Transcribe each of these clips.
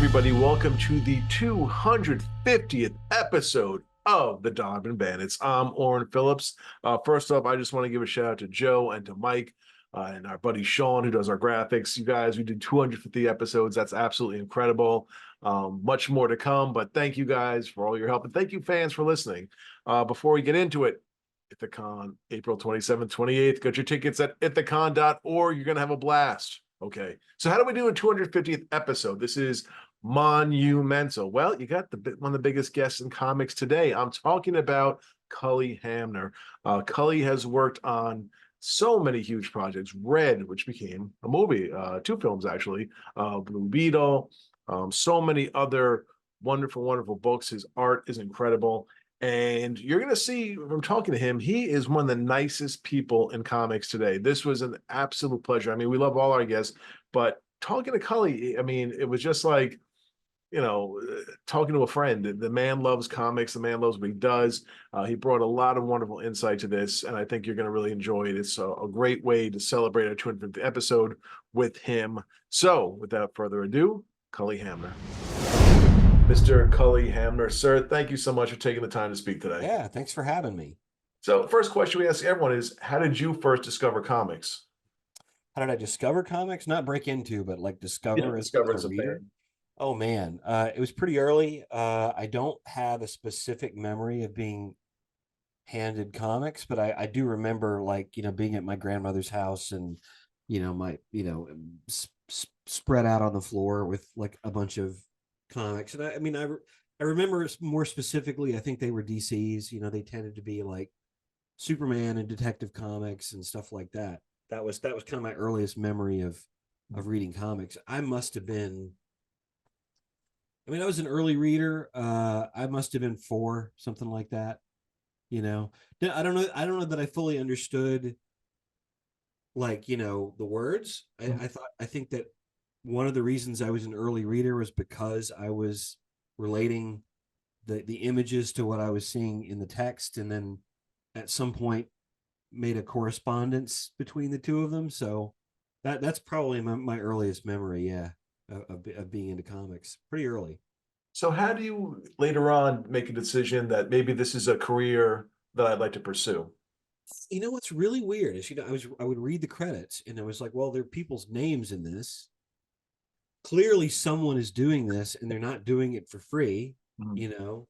everybody. Welcome to the 250th episode of the Donovan Bandits. I'm Orrin Phillips. First up, I just want to give a shout out to Joe and to Mike and our buddy Sean, who does our graphics. You guys, we did 250 episodes. That's absolutely incredible. Much more to come, but thank you guys for all your help. And thank you, fans, for listening. Before we get into it, Ithacon, April 27th, 28th. Get your tickets at ithacon.org. You're going to have a blast. Okay. So how do we do a 250th episode? This is monumental. Well, you got one of the biggest guests in comics today. I'm talking about Cully Hamner. Cully has worked on so many huge projects. Red, which became a movie, two films actually. Blue Beetle, so many other wonderful, wonderful books. His art is incredible. And you're going to see from talking to him, he is one of the nicest people in comics today. This was an absolute pleasure. I mean, we love all our guests, but talking to Cully, I mean, it was just like, talking to a friend. The man loves comics. The man loves what he does. He brought a lot of wonderful insight to this, and I think you're going to really enjoy it. It's a great way to celebrate our 250th episode with him. So, without further ado, Cully Hamner. Mr. Cully Hamner, sir, thank you so much for taking the time to speak today. Yeah, thanks for having me. So, first question we ask everyone is, how did you first discover comics? How did I discover comics? Not break into, but like discover as a reader. Fan. Oh man, it was pretty early. I don't have a specific memory of being handed comics, but I do remember being at my grandmother's house and my spread out on the floor with like a bunch of comics. And I remember more specifically, I think they were DC's. They tended to be like Superman and Detective Comics and stuff like that. That was kind of my earliest memory of reading comics. I must have been. I was an early reader. I must have been 4, something like that. I don't know that I fully understood the words. I think that one of the reasons I was an early reader was because I was relating the images to what I was seeing in the text, and then at some point made a correspondence between the two of them. So that's probably my earliest memory, of being into comics pretty early. So how do you later on make a decision that maybe this is a career that I'd like to pursue? What's really weird is I would read the credits and I was like, well, there are people's names in this. Clearly someone is doing this and they're not doing it for free. Mm-hmm.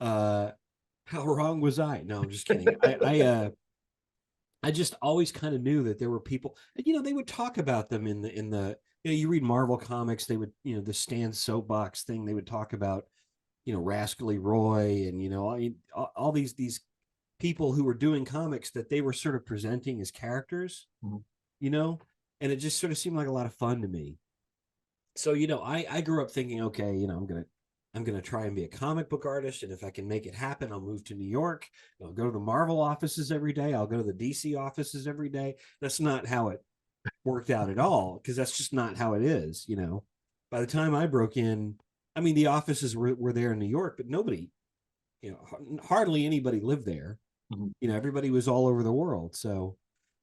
How wrong was I? No, I'm just kidding. I just always kind of knew that there were people, they would talk about them in the you read Marvel comics, they would, the Stan soapbox thing, they would talk about, Rascally Roy and, all these people who were doing comics that they were sort of presenting as characters, and it just sort of seemed like a lot of fun to me. So, I grew up thinking, okay, I'm gonna try and be a comic book artist, and if I can make it happen, I'll move to New York. I'll go to the Marvel offices every day. I'll go to the DC offices every day. That's not how it worked out at all, because that's just not how it is. By the time I broke in, the offices were there in New York, but nobody, hardly anybody lived there. Everybody was all over the world. So,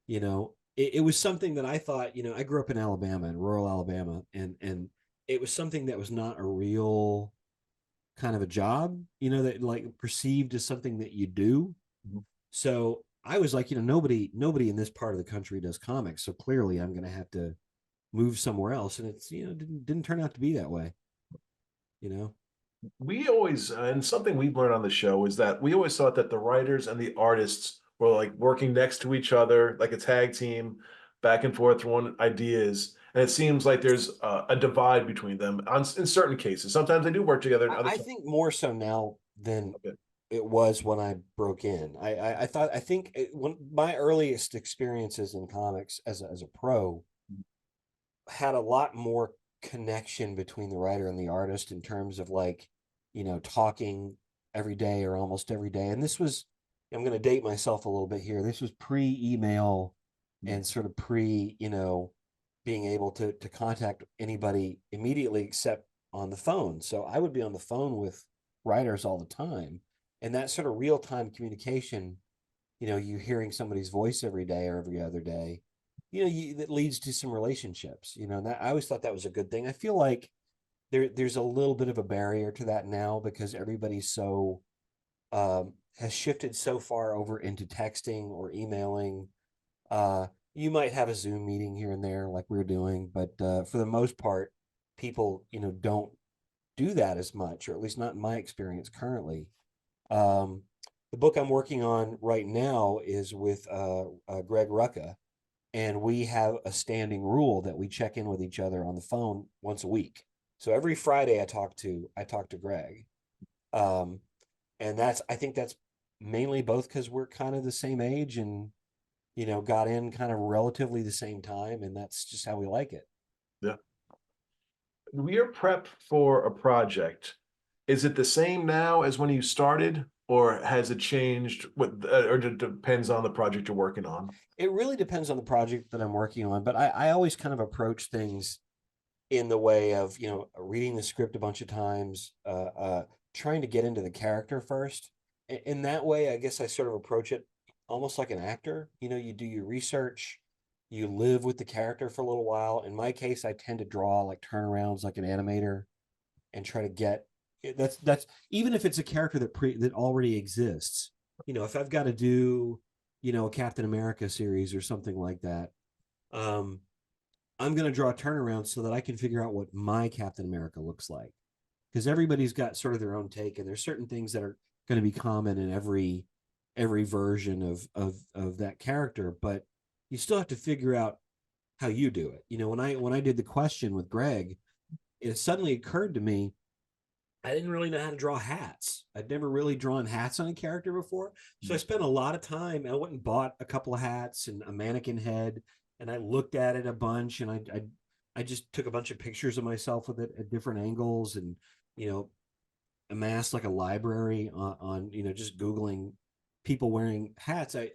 it was something that I thought, I grew up in Alabama, in rural Alabama, and it was something that was not a real kind of a job, that like perceived as something that you do. So I was like, nobody in this part of the country does comics. So clearly I'm going to have to move somewhere else. And it's, didn't turn out to be that way, We always, and something we've learned on the show is that we always thought that the writers and the artists were like working next to each other, like a tag team, back and forth throwing ideas. And it seems like there's a divide between them in certain cases. Sometimes they do work together. In other I think more so now than okay. it was when I broke in. I think one my earliest experiences in comics as a pro had a lot more connection between the writer and the artist in terms of talking every day or almost every day. And this was, I'm going to date myself a little bit here. This was pre-email and sort of being able to contact anybody immediately except on the phone. So I would be on the phone with writers all the time. And that sort of real-time communication, you hearing somebody's voice every day or every other day, that leads to some relationships, and that I always thought that was a good thing. I feel like there's a little bit of a barrier to that now because everybody's so has shifted so far over into texting or emailing. You might have a Zoom meeting here and there, like we're doing, but for the most part, people, don't do that as much, or at least not in my experience currently. Um, the book I'm working on right now is with Greg Rucka, and we have a standing rule that we check in with each other on the phone once a week. So every Friday I talk to Greg, um, and I think that's mainly both because we're kind of the same age and got in kind of relatively the same time, and that's just how we like it. Yeah. Your prep for a project, is it the same now as when you started, or has it changed with, or it depends on the project you're working on? It really depends on the project that I'm working on, but I always kind of approach things in the way of reading the script a bunch of times, trying to get into the character first. In that way, I guess I sort of approach it almost like an actor. You do your research, you live with the character for a little while. In my case, I tend to draw like turnarounds like an animator and try to get that's even if it's a character that already exists. If I've got to do a Captain America series or something like that, um, I'm going to draw a turnaround so that I can figure out what my Captain America looks like. Because everybody's got sort of their own take, and there's certain things that are going to be common in every version of that character, but you still have to figure out how you do it. When I did the question with Greg, it suddenly occurred to me I didn't really know how to draw hats. I'd never really drawn hats on a character before. So I spent a lot of time. I went and bought a couple of hats and a mannequin head, and I looked at it a bunch, and I just took a bunch of pictures of myself with it at different angles, and you know amassed like a library on just Googling people wearing hats. I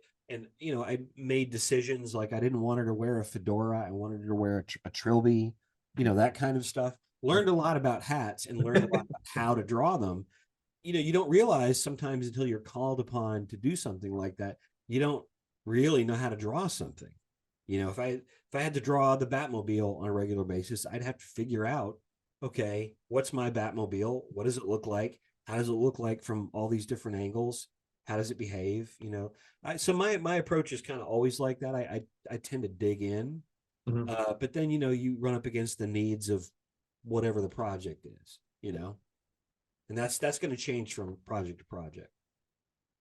made decisions like I didn't want her to wear a fedora. I wanted her to wear a trilby, that kind of stuff. Learned a lot about hats and learned a lot about how to draw them. You don't realize sometimes until you're called upon to do something like that, you don't really know how to draw something. If I had to draw the Batmobile on a regular basis, I'd have to figure out, okay, what's my Batmobile? What does it look like? How does it look like from all these different angles? How does it behave? So my approach is kind of always like that. I tend to dig in, Mhm. but then you run up against the needs of whatever the project is, and that's going to change from project to project.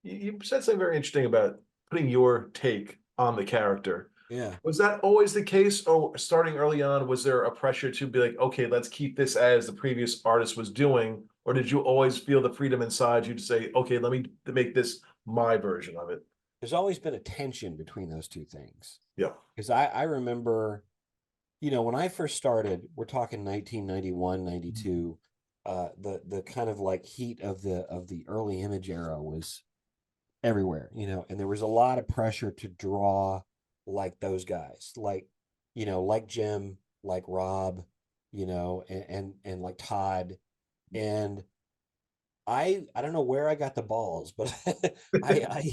You said something very interesting about putting your take on the character. Yeah. Was that always the case, or starting early on, was there a pressure to be like, okay, let's keep this as the previous artist was doing, or did you always feel the freedom inside you to say, okay, let me make this my version of it? There's always been a tension between those two things Yeah. because I remember, when I first started, we're talking 1991, 92. The kind of like heat of the early image era was everywhere, and there was a lot of pressure to draw like those guys, like Jim, like Rob, and like Todd. And I don't know where I got the balls, but I I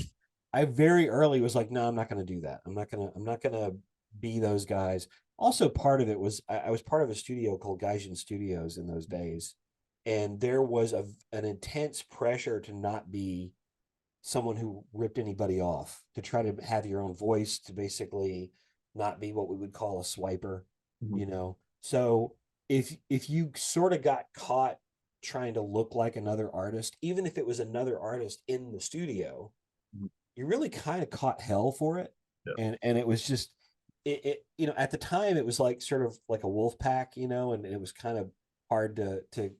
I very early was like, no, I'm not going to do that. I'm not gonna be those guys. Also, part of it was I was part of a studio called Gaijin Studios in those days, and there was an intense pressure to not be someone who ripped anybody off, to try to have your own voice, to basically not be what we would call a swiper, Mhm. you know. So if you sort of got caught trying to look like another artist, even if it was another artist in the studio, Mhm. you really kind of caught hell for it. Yeah. And it was just at the time it was like sort of like a wolf pack, and it was kind of hard to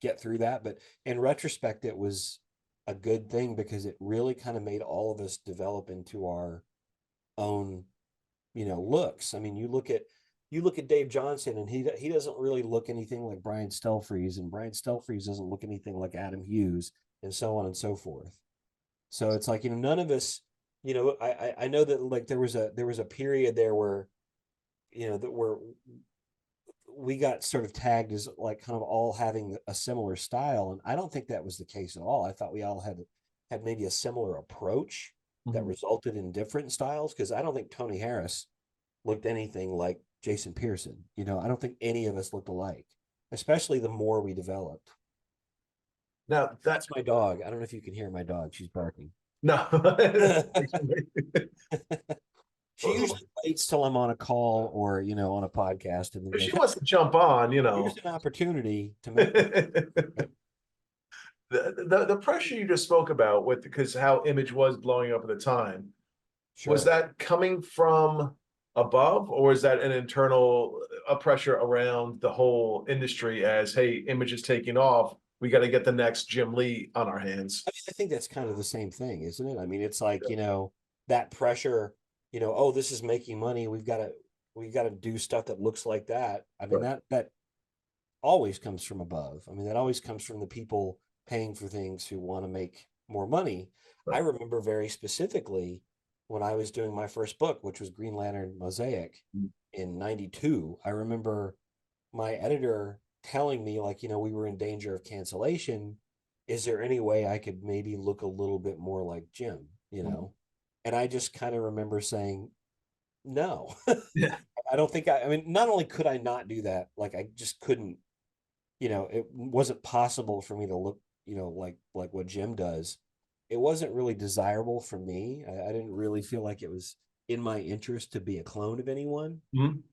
get through that. But in retrospect, it was a good thing because it really kind of made all of us develop into our own, looks. I mean, you look at Dave Johnson, and he doesn't really look anything like Brian Stelfreeze, and Brian Stelfreeze doesn't look anything like Adam Hughes, and so on and so forth. So it's like, none of us, I know that like there was a period there where, that where we got sort of tagged as like kind of all having a similar style, and I don't think that was the case at all. I thought we all had maybe a similar approach that Mhm. resulted in different styles, because I don't think Tony Harris looked anything like Jason Pearson. I don't think any of us looked alike. especially the more we developed. Now that That's my dog. I don't know if you can hear my dog. She's barking. no, She usually waits till I'm on a call or, on a podcast and then if goes, she wants to jump on, here's an opportunity to make the, the pressure you just spoke about with because how Image was blowing up at the time, was sure. that coming from above or is that an internal pressure around the whole industry as hey, Image is taking off, we got to get the next Jim Lee on our hands? I think that's kind of the same thing, isn't it? I mean, it's like, that pressure, oh, this is making money. We've got to do stuff that looks like that. I mean, Right. that always comes from above. I mean, that always comes from the people paying for things who want to make more money. I Right. remember very specifically when I was doing my first book, which was Green Lantern Mosaic Mm. in 92. I remember my editor telling me, like, we were in danger of cancellation. Is there any way I could maybe look a little bit more like Jim, And I just kind of remember saying, no. Yeah. I don't think I mean, not only could I not do that, like I just couldn't, it wasn't possible for me to look, like what Jim does. It wasn't really desirable for me. I didn't really feel like it was in my interest to be a clone of anyone. Mhm.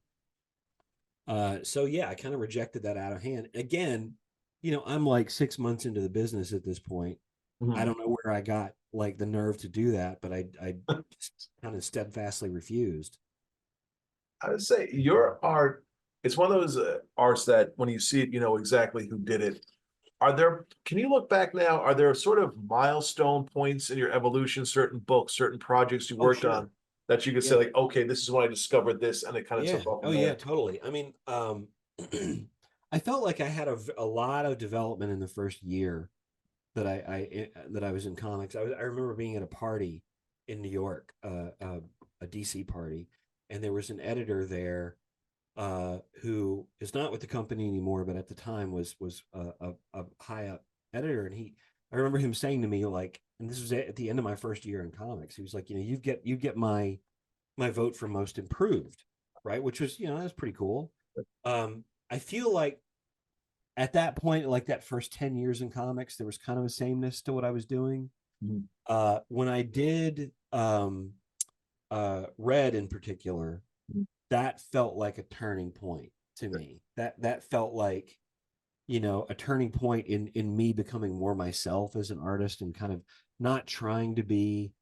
So yeah, I kind of rejected that out of hand. Again, I'm like 6 months into the business at this point. I Mhm. don't know where I got like the nerve to do that, but I just kind of steadfastly refused. I would say your art, it's one of those arts that when you see it, you know exactly who did it. Can you look back now? Are there sort of milestone points in your evolution, certain books, certain projects you Oh, worked sure. on that you could say, Yeah. like, okay, this is when I discovered this and it kind of Yeah. took off Oh, from yeah, there? totally. I mean, I felt like I had a lot of development in the first year that I was in comics. I remember being at a party in New York, a DC party, and there was an editor there who is not with the company anymore, but at the time was a high up editor, and I remember him saying to me like, and this was at the end of my first year in comics. He was like, you get my vote for most improved, right? Which was that was pretty cool. I feel like at that point, like that first 10 years in comics, there was kind of a sameness to what I was doing. Mhm. When I did Red in particular, that felt like a turning point to me. That felt like a turning point in me becoming more myself as an artist and kind of not trying to be,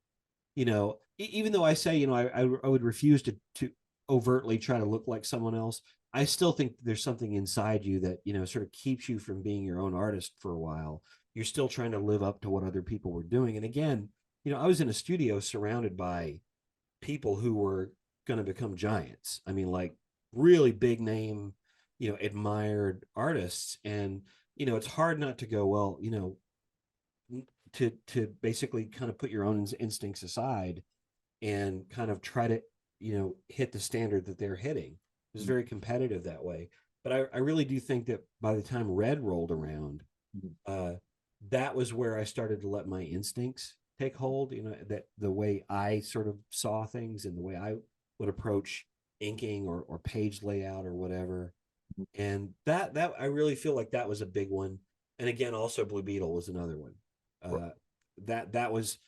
even though I say, I would refuse to overtly try to look like someone else. I still think there's something inside you that, sort of keeps you from being your own artist for a while. You're still trying to live up to what other people were doing. And again, I was in a studio surrounded by people who were going to become giants. I mean, like really big name, admired artists. And, it's hard not to go, well, to basically kind of put your own instincts aside and kind of try to hit the standard that they're hitting. It was very competitive that way, but I really do think that by the time Red rolled around, uh, that was where I started to let my instincts take hold. That the way I sort of saw things and the way I would approach inking or page layout or whatever. And that I really feel like that was a big one. And again, also Blue Beetle was another one. Uh, that was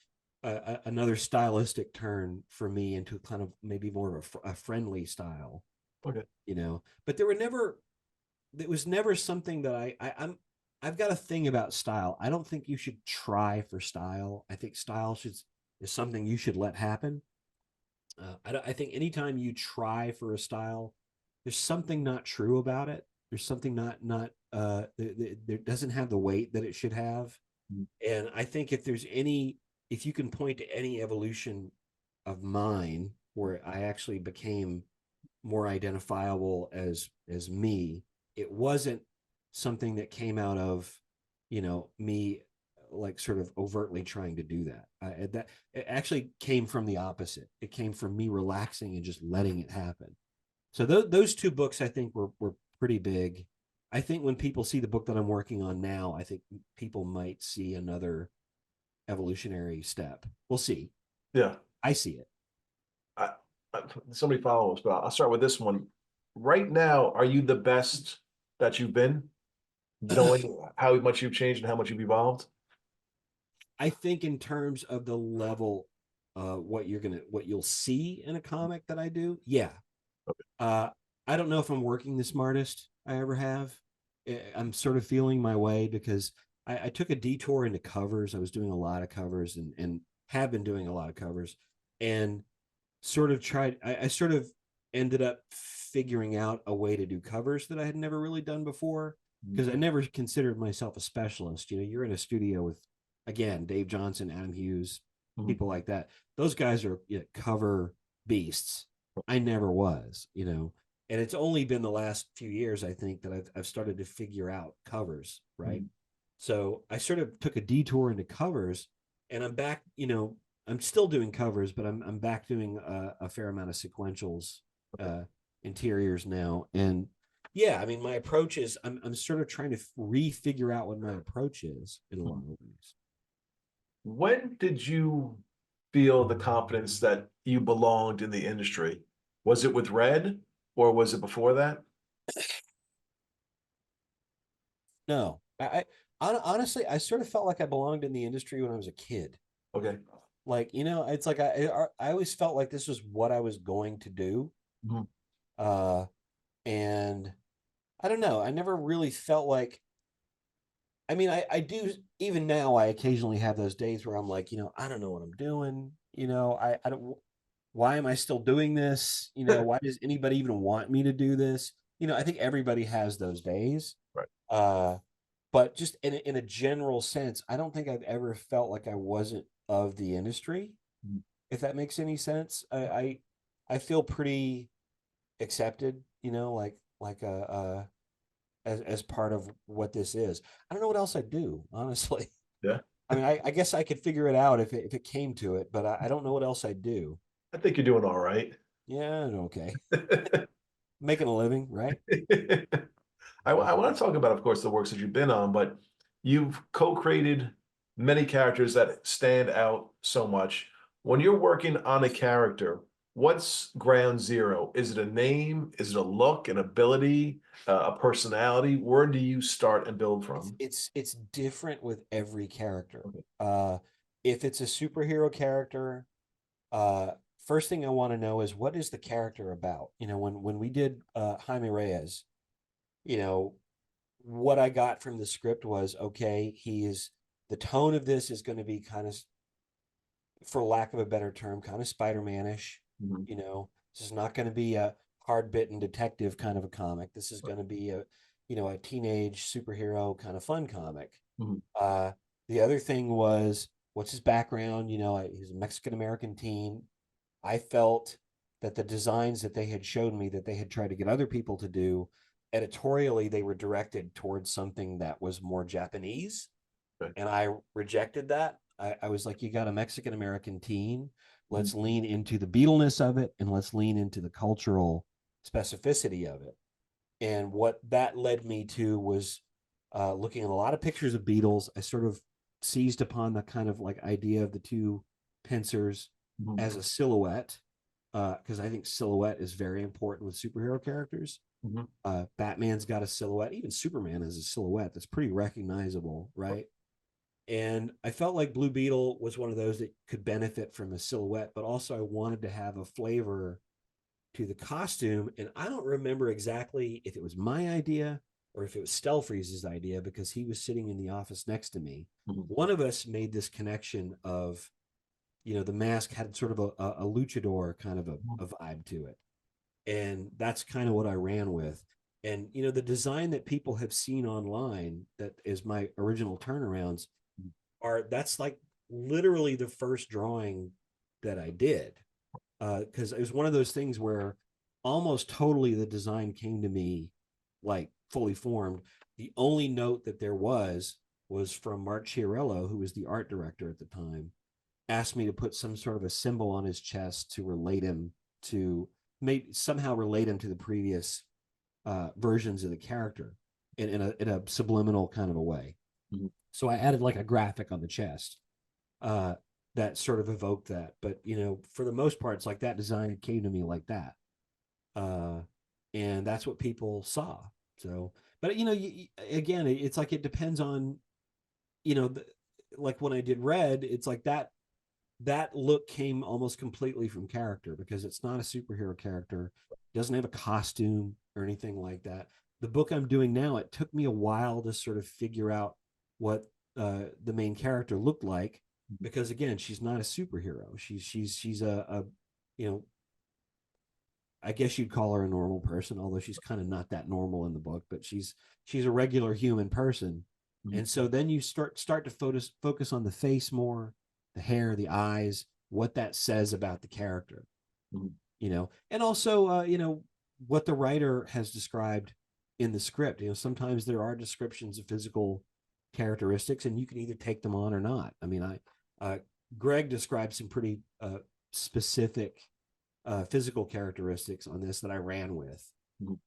another stylistic turn for me into kind of maybe more of a friendly style, Okay. But there were never, it was never something that I've got a thing about style. I don't think you should try for style. I think style is something you should let happen. I think anytime you try for a style, there's something not true about it. There's something not there doesn't have the weight that it should have. Mhm. And I think if you can point to any evolution of mine where I actually became more identifiable as me, it wasn't something that came out of me like sort of overtly trying to do that. That it actually came from the opposite. It came from me relaxing and just letting it happen. So those two books I think were pretty big. I think when people see the book that I'm working on now, I think people might see another evolutionary step. We'll see. Yeah. I see it. I, somebody follow us, but I'll start with this one. Right now, are you the best that you've been? knowing how much you've changed and how much you've evolved? I think in terms of the level, what you'll see in a comic that I do, yeah. Uh, I don't know if I'm working the smartest I ever have. I'm sort of feeling my way because I took a detour into covers. I was doing a lot of covers and have been doing a lot of covers, and sort of tried. I sort of ended up figuring out a way to do covers that I had never really done before because I never considered myself a specialist. You know, you're in a studio with, again, Dave Johnson, Adam Hughes, Mhm. people like that. Those guys are, cover beasts. I never was, and it's only been the last few years, I think, that I've started to figure out covers, right? Mhm. So I sort of took a detour into covers, and I'm back. I'm still doing covers, but I'm back doing a fair amount of sequentials, uh, interiors now, and yeah, I mean, my approach is I'm sort of trying to refigure out what my approach is in a lot of ways. When did you feel the confidence that you belonged in the industry? Was it with Red or was it before that? No, honestly, I sort of felt like I belonged in the industry when I was a kid. Okay. Like, it's like I always felt like this was what I was going to do. Mhm. Uh, and I don't know. I never really felt like, I mean, I do, even now, I occasionally have those days where I'm like, I don't know what I'm doing. I don't, why am I still doing this? Why does anybody even want me to do this? I think everybody has those days. Right. Uh, but just in a general sense, I don't think I've ever felt like I wasn't of the industry, Mhm. if that makes any sense. I feel pretty accepted, as part of what this is. I don't know what else I'd do, honestly. Yeah. I mean, I guess I could figure it out if it came to it, but I don't know what else I'd do. I think you're doing all right. Yeah, okay. Making a living, right? I want to talk about, of course, the works that you've been on, but you've co-created many characters that stand out so much. When you're working on a character, what's ground zero? Is it a name? Is it a look, an ability, a personality? Where do you start and build it's from? it's it's different with every character. Okay. If it's a superhero character, uh, first thing I want to know is what is the character about. When we did Jaime Reyes, you know, what I got from the script was, okay, the tone of this is going to be kind of, for lack of a better term, kind of Spider-Man-ish. Mhm. This is not going to be a hard-bitten detective kind of a comic. This is going to be a teenage superhero kind of fun comic. Mhm. Uh, the other thing was, what's his background? He's a Mexican American teen. I felt that the designs that they had showed me that they had tried to get other people to do, editorially, they were directed towards something that was more Japanese, Okay. and I rejected that. I was like, you got a Mexican American teen. Mhm. Let's lean into the Beatleness of it, and let's lean into the cultural specificity of it. And what that led me to was looking at a lot of pictures of Beatles. I sort of seized upon the kind of like idea of the two pincers Mhm. as a silhouette, because I think silhouette is very important with superhero characters. Mhm. Batman's got a silhouette. Even Superman has a silhouette that's pretty recognizable, right? And I felt like Blue Beetle was one of those that could benefit from a silhouette, but also I wanted to have a flavor to the costume. And I don't remember exactly if it was my idea or if it was Stelfreeze's idea, because he was sitting in the office next to me. Mhm. One of us made this connection of, the mask had sort of a luchador kind of a vibe to it. And that's kind of what I ran with. And, the design that people have seen online that is my original turnarounds that's like literally the first drawing that I did, because it was one of those things where almost totally the design came to me like fully formed. The only note that there was from Mark Chiarello, who was the art director at the time, asked me to put some sort of a symbol on his chest to relate him to, maybe somehow relate him to the previous versions of the character in a subliminal kind of a way. Mhm. So I added like a graphic on the chest, uh, that sort of evoked that. But for the most part, it's like that design came to me like that, uh, and that's what people saw. So, but again, it's like it depends on, like when I did Red, it's like that look came almost completely from character because it's not a superhero character, doesn't have a costume or anything like that. The book I'm doing now, it took me a while to sort of figure out what the main character looked like because again, she's not a superhero. She's a you know I guess you'd call her a normal person, although she's kind of not that normal in the book, but she's a regular human person. Mhm. And so then you start to focus on the face more, the hair, the eyes, what that says about the character, Mhm. and also what the writer has described in the script. Sometimes there are descriptions of physical characteristics, and you can either take them on or not. I mean, Greg described some pretty specific physical characteristics on this that I ran with. Mhm.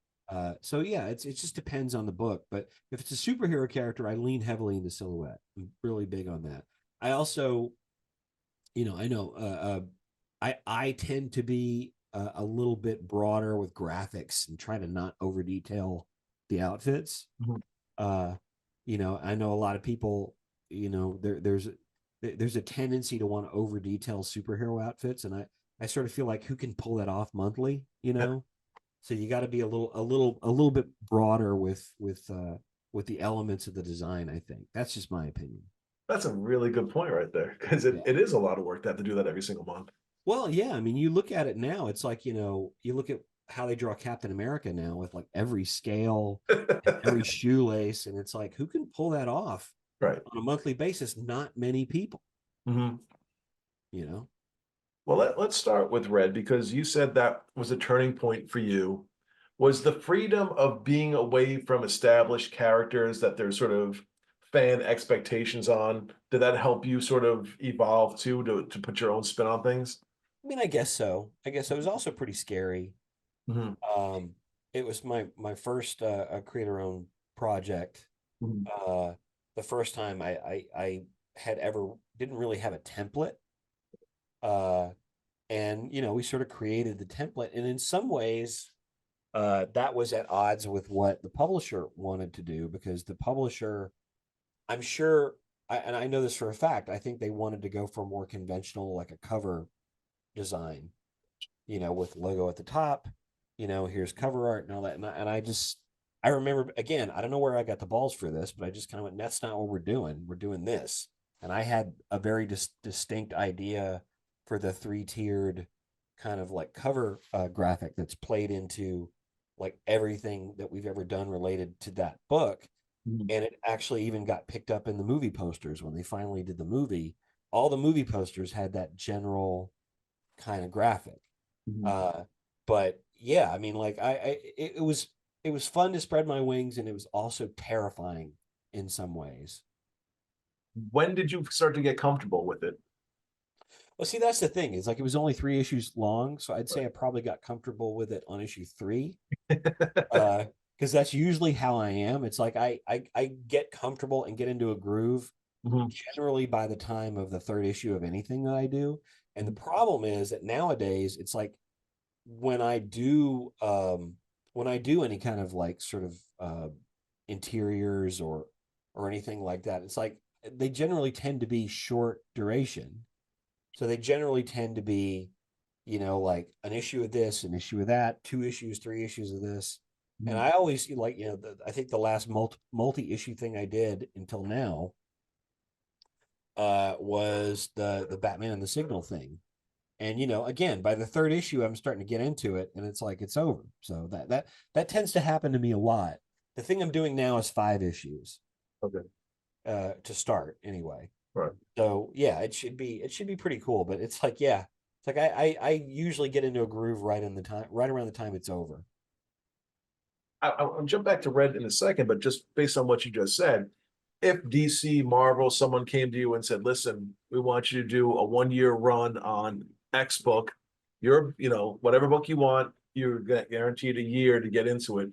So yeah, it just depends on the book. But if it's a superhero character, I lean heavily into silhouette. I'm really big on that. I also, I know I tend to be a little bit broader with graphics and try to not over detail the outfits. Mhm. Uh, I know a lot of people, there's a tendency to want to over detail superhero outfits, and I sort of feel like who can pull that off monthly, So you got to be a little bit broader with the elements of the design. I think that's just my opinion. That's a really good point right there because it, Yeah. it is a lot of work to have to do that every single month. Well, yeah. I mean, you look at it now. It's like you look at how they draw Captain America now with like every scale and every shoelace, and it's like who can pull that off Right. on a monthly basis? Not many people. Hmm. You know. Well, let's start with Red because you said that was a turning point for you. Was the freedom of being away from established characters that there's sort of fan expectations on, did that help you sort of evolve too to put your own spin on things? I mean, I guess so. I guess it was also pretty scary. Hmm. Um, it was my first creator owned project. Hmm. Uh, the first time I had ever didn't really have a template. Uh, and we sort of created the template, and in some ways, that was at odds with what the publisher wanted to do because the publisher, I'm sure, and I know this for a fact, I think they wanted to go for more conventional, like a cover design, with logo at the top, here's cover art and all that. I remember again, I don't know where I got the balls for this, but I just kind of went, that's not what we're doing. We're doing this. And I had a very distinct idea for the three-tiered kind of like cover graphic that's played into like everything that we've ever done related to that book. Hmm. And it actually even got picked up in the movie posters when they finally did the movie. All the movie posters had that general kind of graphic. Hmm. Uh, but yeah, I mean, like it was fun to spread my wings, and it was also terrifying in some ways. When did you start to get comfortable with it? Well, see, that's the thing. Is like it was only 3 issues long, so I'd say Right. I probably got comfortable with it on issue 3. Because that's usually how I am. It's like I get comfortable and get into a groove Mhm. generally by the time of the third issue of anything that I do. And the problem is that nowadays it's like when I do any kind of like sort of interiors or anything like that, it's like they generally tend to be short duration. So they generally tend to be, like an issue of this, an issue of that, 2 issues, 3 issues of this. And Mhm. I always like, I think the last multi-issue thing I did until now was the Batman and the Signal thing. And again, by the third issue, I'm starting to get into it, and it's like it's over. So that tends to happen to me a lot. The thing I'm doing now is 5 issues Okay. to start anyway. Right. So yeah, it should be pretty cool. But it's like it's like I usually get into a groove right around the time it's over. I'll jump back to Red in a second, but just based on what you just said, if DC, Marvel, someone came to you and said, "Listen, we want you to do a 1 year run on X book. Whatever book you want, you're guaranteed a year to get into it."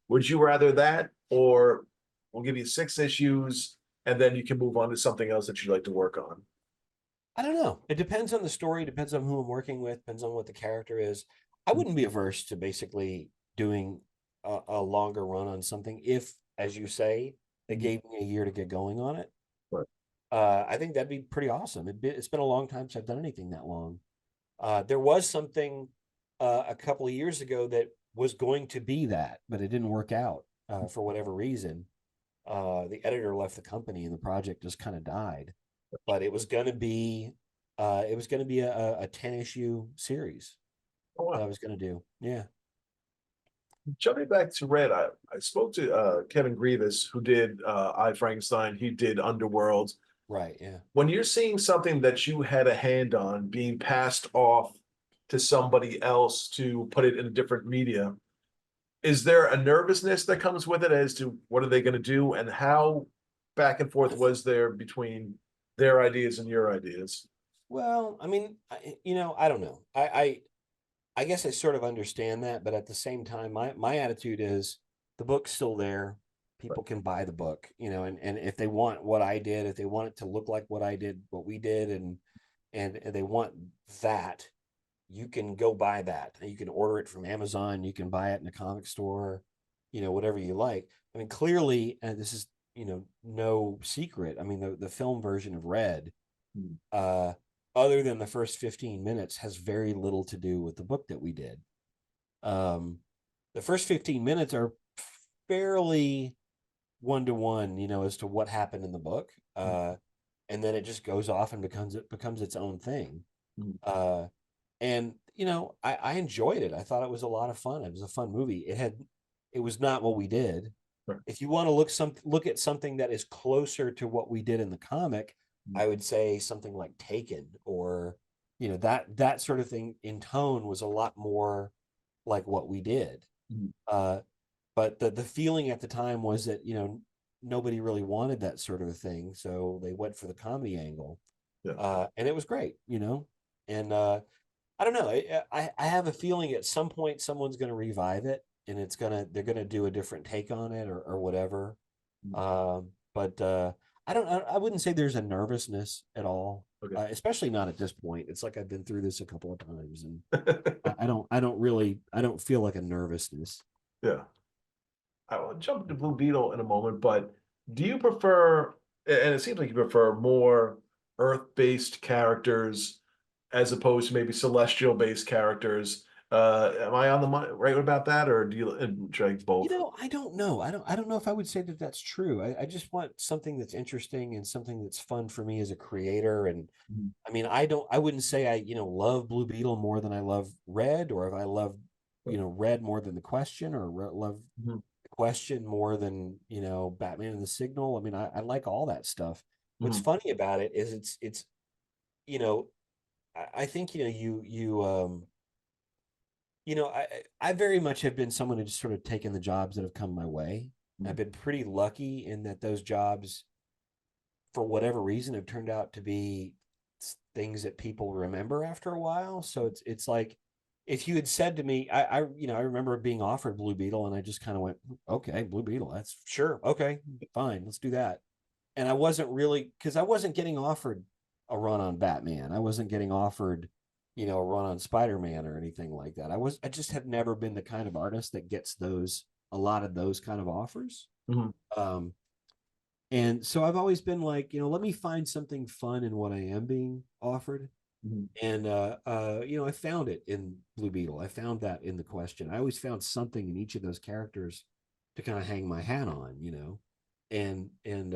Would you rather that, or we'll give you 6 issues and then you can move on to something else that you'd like to work on? I don't know. It depends on the story, depends on who I'm working with, depends on what the character is. I wouldn't be averse to basically doing a longer run on something, if, as you say, they gave me a year to get going on it, Right. I think that'd be pretty awesome. It's been a long time since I've done anything that long. There was something a couple of years ago that was going to be that, but it didn't work out for whatever reason. The editor left the company and the project just kind of died. But it was going to be a 10 issue series Oh, that I wow. was going to do. Yeah. Jumping back to Red, I spoke to Kevin Grievous, who did I Frankenstein. He did Underworld. Right. Yeah. When you're seeing something that you had a hand on being passed off to somebody else to put it in a different media, is there a nervousness that comes with it as to what are they going to do, and how back and forth was there between their ideas and your ideas? Well, I mean, I don't know. I guess I sort of understand that, but at the same time, my attitude is the book's still there. People can buy the book, and if they want what I did, if they want it to look like what I did, what we did, and they want that, you can go buy that. You can order it from Amazon. You can buy it in a comic store, whatever you like. I mean, clearly, and this is, no secret. I mean, the film version of Red, Hmm. uh, other than the first 15 minutes, has very little to do with the book that we did. Um, the first 15 minutes are fairly one to one, as to what happened in the book. And then it just goes off and becomes its own thing. Hmm. Uh, and I enjoyed it. I thought it was a lot of fun. It was a fun movie. It was not what we did. Right. If you want to look at something that is closer to what we did in the comic, Hmm. I would say something like Taken, or that sort of thing in tone was a lot more like what we did. Hmm. Uh, but the feeling at the time was that nobody really wanted that sort of a thing, so they went for the comedy angle, Yeah. and it was great, and I don't know. I have a feeling at some point someone's going to revive it, and they're gonna do a different take on it, or whatever. Hmm. But I wouldn't say there's a nervousness at all, Okay. especially not at this point. It's like I've been through this a couple of times, and I don't feel like a nervousness. Yeah. I will jump to Blue Beetle in a moment, but do you prefer, and it seems like you prefer more Earth-based characters as opposed to maybe celestial-based characters? Am I on the right about that, or do you enjoy both? I don't know. I don't know if I would say that that's true. I just want something that's interesting and something that's fun for me as a creator. And Mhm. I mean, I wouldn't say I, love Blue Beetle more than I love Red, or if I love, Red more than the Question, or love Mhm. the Question more than, Batman and the Signal. I mean, I like all that stuff. What's Mhm. funny about it is you know, I think, I very much have been someone who's sort of taken the jobs that have come my way. I've Mhm. been pretty lucky in that those jobs, for whatever reason, have turned out to be things that people remember after a while. So it's like, if you had said to me, I remember being offered Blue Beetle, and I just kind of went, okay, Blue Beetle, that's sure, okay, fine, let's do that. And I wasn't really, because I wasn't getting offered a run on Batman. I wasn't getting offered, a run on Spider-Man or anything like that. I just have never been the kind of artist that gets a lot of those kind of offers. Mhm. Um, and so I've always been like, let me find something fun in what I am being offered. Mhm. And I found it in Blue Beetle. I found that in the Question. I always found something in each of those characters to kind of hang my hat on, and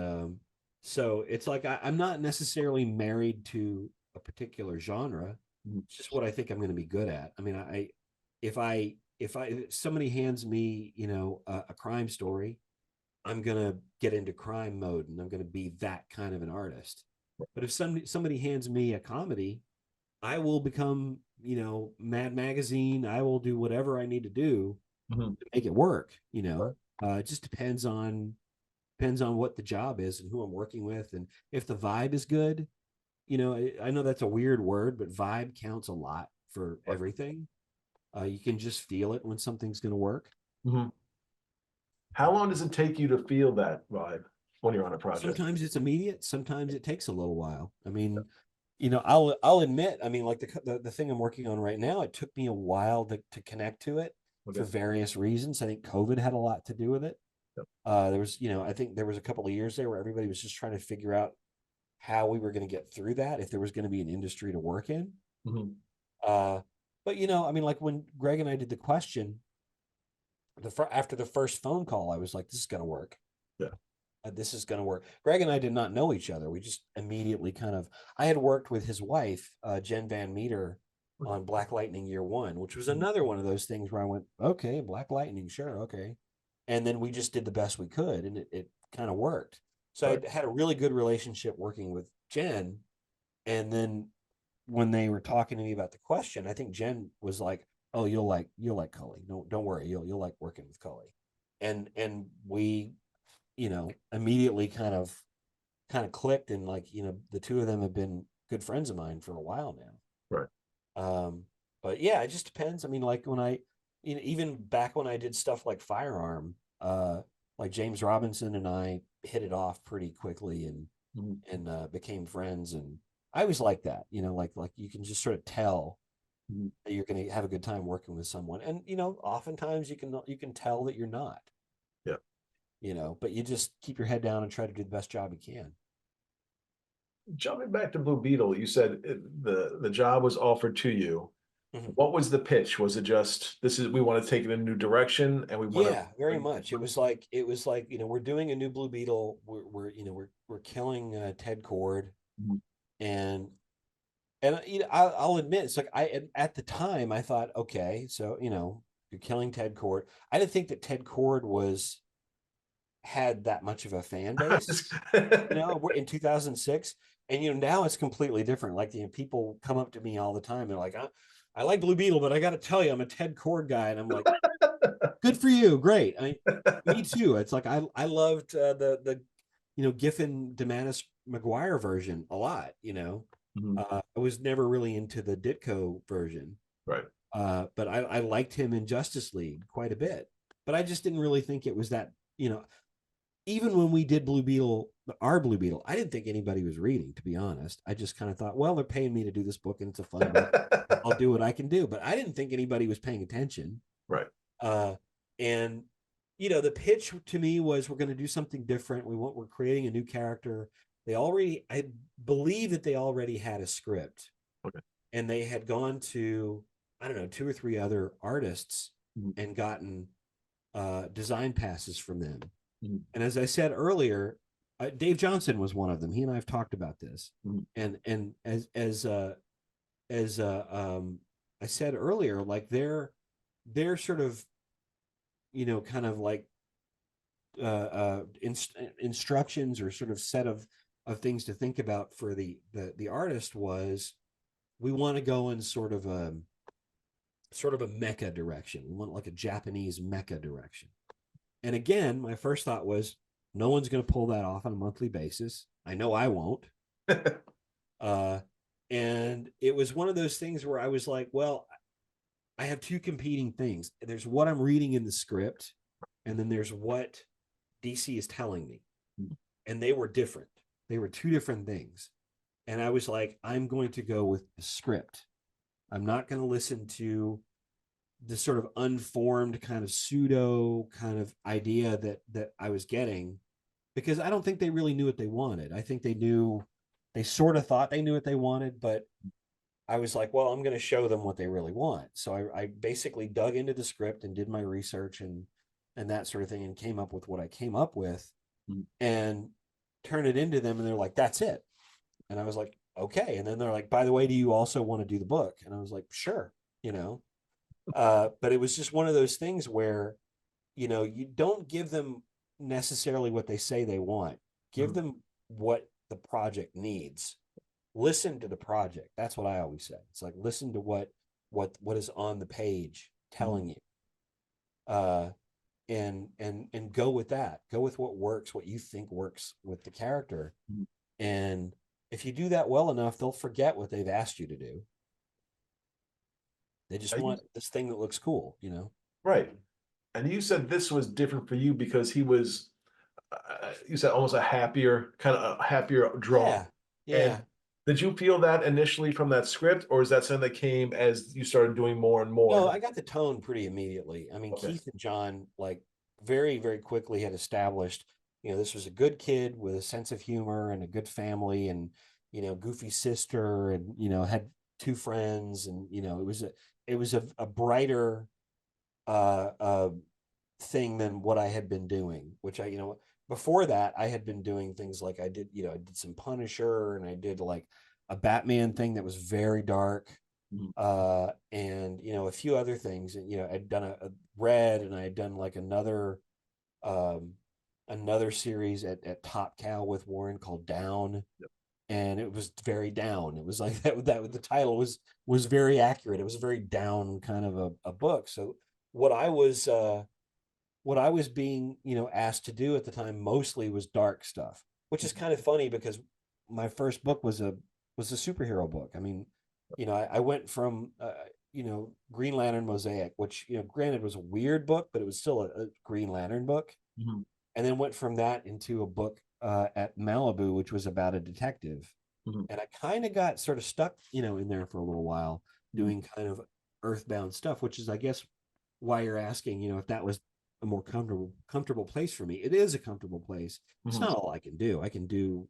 so it's like I'm not necessarily married to a particular genre. Mhm. It's just what I think I'm going to be good at. I mean, if somebody hands me, a crime story, I'm gonna get into crime mode, and I'm gonna be that kind of an artist. But if somebody hands me a comedy, I will become, Mad Magazine. I will do whatever I need to do Mhm. to make it work. Right. It just depends on what the job is and who I'm working with, and if the vibe is good. I know that's a weird word, but vibe counts a lot for Right. everything. You can just feel it when something's going to work. Mhm. How long does it take you to feel that vibe when you're on a project? Sometimes it's immediate. Sometimes it takes a little while. I mean, I'll admit. I mean, like the thing I'm working on right now, it took me a while to connect to it. Okay. for various reasons. I think COVID had a lot to do with it. Yep. There was, I think there was a couple of years there where everybody was just trying to figure out how we were going to get through that, if there was going to be an industry to work in. Mhm. But I mean, like when Greg and I did the question, after the first phone call, I was like, "This is going to work. Yeah. This is going to work." Greg and I did not know each other. We just immediately kind of. I had worked with his wife, Jen Van Meter, on Black Lightning Year One, which was another one of those things where I went, "Okay, Black Lightning, sure, okay," and then we just did the best we could, and it kind of worked. So Right. I had a really good relationship working with Jen, and then when they were talking to me about the question, I think Jen was like, "Oh, you'll like Cully. No, don't worry. You'll like working with Cully." And we, immediately kind of clicked, and like, the two of them have been good friends of mine for a while Right. now. But yeah, it just depends. I mean, like when even back when I did stuff like Firearm, like James Robinson and I hit it off pretty quickly, and Mhm. became friends. And I was like that, like you can just sort of tell Mhm. that you're going to have a good time working with someone, and oftentimes you can tell that you're not, Yeah. but you just keep your head down and try to do the best job you can. Jumping back to Blue Beetle, you said the job was offered to you. Mhm. What was the pitch? Was it just we want to take it in a new direction and we want to Yeah, very much. It was like we're doing a new Blue Beetle. We're killing Ted Cord, Mhm. and I'll admit, it's like at the time I thought, okay, so you're killing Ted Cord. I didn't think that Ted Cord had that much of a fan base, we're in 2006. And now it's completely different. Like, people come up to me all the time, they're like, I like Blue Beetle, but I got to tell you, I'm a Ted Cord guy. And I'm like, good for you, great. Me too. It's like I loved the Giffen Demanis McGuire version a lot. Mhm. I was never really into the Ditko version, Right. but I liked him in Justice League quite a bit. But I just didn't really think it was that. Even when we did Blue Beetle, our Blue Beetle, I didn't think anybody was reading, to be honest. I just kind of thought, well, they're paying me to do this book, and it's a fun book. I'll do what I can do. But I didn't think anybody was paying attention. Right. Uh, and the pitch to me was, we're going to do something different. We're creating a new character. I believe that they already had a script, Okay. and they had gone to, I don't know, two or three other artists Mhm. and gotten design passes from them. Mhm. And as I said earlier, Dave Johnson was one of them. He and I have talked about this. Mhm. And as I said earlier, like they're sort of kind of like instructions, or sort of set of things to think about for the artist was, we want to go in sort of a mecha direction. We want like a Japanese mecha direction. And again, my first thought was, no one's going to pull that off on a monthly basis. I know I won't. Uh, and it was one of those things where I was like, well, I have two competing things. There's what I'm reading in the script, and then there's what DC is telling me. And they were different. They were two different things. And I was like, I'm going to go with the script. I'm not going to listen to this sort of unformed kind of pseudo kind of idea that I was getting, because I don't think they really knew what they wanted. I think they sort of thought they knew what they wanted, but I was like, well, I'm going to show them what they really want. So I basically dug into the script and did my research and that sort of thing, and came up with what I came up with, Mhm. and turned it into them. And they're like, that's it. And I was like, okay. And then they're like, by the way, do you also want to do the book? And I was like, sure, but it was just one of those things where, you don't give them necessarily what they say they want. Give Mhm. them what the project needs. Listen to the project. That's what I always say. It's like, listen to what is on the page Mhm. telling you. Uh and go with that. Go with what works, what you think works with the character. Mhm. And if you do that well enough, they'll forget what they've asked you to do. They just want this thing that looks cool. Right. And you said this was different for you because he was, you said almost a happier, kind of a happier draw. Yeah. And Yeah. Did you feel that initially from that script, or is that something that came as you started doing more and No, more? I got the tone pretty immediately. I mean, Okay. Keith and John like very, very quickly had established, this was a good kid with a sense of humor and a good family and, goofy sister and, had two friends and, it was a brighter uh, uh, thing than what I had been doing, which before that I had been doing things like I did some Punisher and I did like a Batman thing that was very dark, Mhm. and a few other things. And I'd done a Red, and I had done like um, another series at Top Cow with Warren called Down, Yep. and it was very down. It was like that the title was very accurate. It was a very down kind of a book. So what I was what I was being, asked to do at the time mostly was dark stuff, which is kind of funny because my first book was a superhero book. I mean, I went from Green Lantern Mosaic, which granted was a weird book, but it was still a Green Lantern book, Mhm. and then went from that into a book at Malibu, which was about a detective, Mhm. and I kind of got sort of stuck, in there for a little while, Mhm. doing kind of earthbound stuff, which is, I guess, why you're asking, if that was a more comfortable place for me. It is a comfortable place. It's Mhm. not all I can do. I can do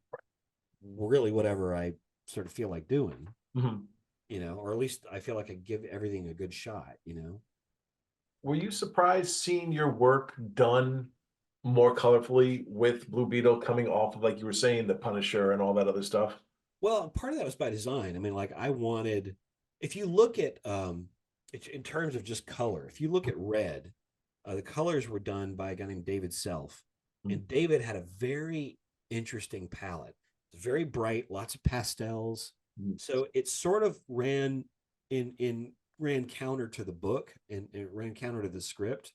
really whatever I sort of feel like doing, Mhm. or at least I feel like I give everything a good shot. Were you surprised seeing your work done more colorfully with Blue Beetle coming off of, like you were saying, the Punisher and all that other stuff? Well, part of that was by design. I mean, like I wanted, if you look at in terms of just color, if you look at Red, the colors were done by a guy named David Self, Mhm. and David had a very interesting palette. It's very bright, lots of pastels. Mhm. So it sort of ran counter to the book, and it ran counter to the script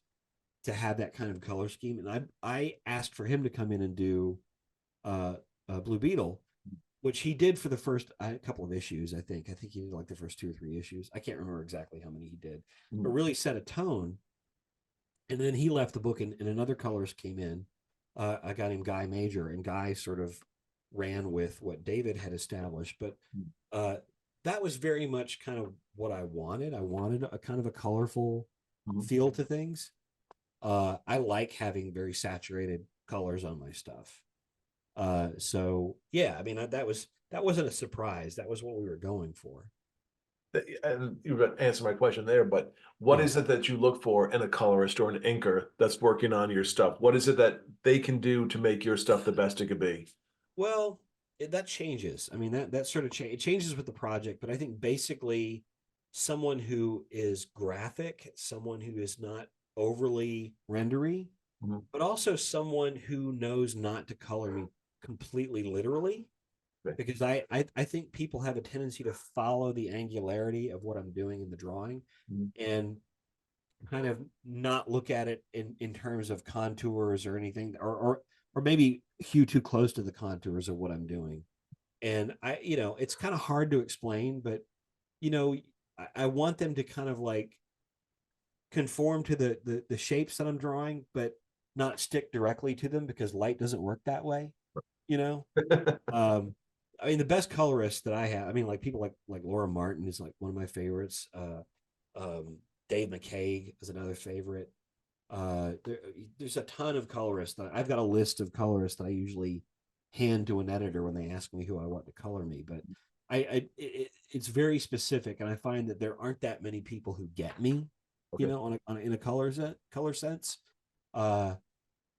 to have that kind of color scheme. And I asked for him to come in and do uh, Blue Beetle, which he did for the first couple of issues. I think he did like the first 2 or 3 issues. I can't remember exactly how many he did, but Mhm. really set a tone. And then he left the book, and another colorist came in, a guy named Guy Major, and Guy sort of ran with what David had established. But uh, that was very much kind of what I wanted. I wanted a kind of a colorful Mhm. feel to things. I like having very saturated colors on my stuff. So yeah, I mean that wasn't a surprise. That was what we were going for. And you answered my question there, but what Yeah. is it that you look for in a colorist or an inker that's working on your stuff? What is it that they can do to make your stuff the best it could be? Well, that changes. I mean that sort of it changes with the project, but I think basically someone who is graphic, someone who is not overly rendery, Mhm. but also someone who knows not to color me completely literally, Okay. because I think people have a tendency to follow the angularity of what I'm doing in the drawing Mhm. and kind of not look at it in terms of contours or anything, or maybe hew too close to the contours of what I'm doing. And it's kind of hard to explain, but you know, I want them to kind of like conform to the shapes that I'm drawing, but not stick directly to them because light doesn't work that way. You know, um, I mean, the best colorist that I have, I mean, like people like Laura Martin is like one of my favorites. Um, Dave McCaig is another favorite. There's a ton of colorists that I've got a list of colorists that I usually hand to an editor when they ask me who I want to color me. But it's very specific, and I find that there aren't that many people who get me, Okay. in a color sense. Uh,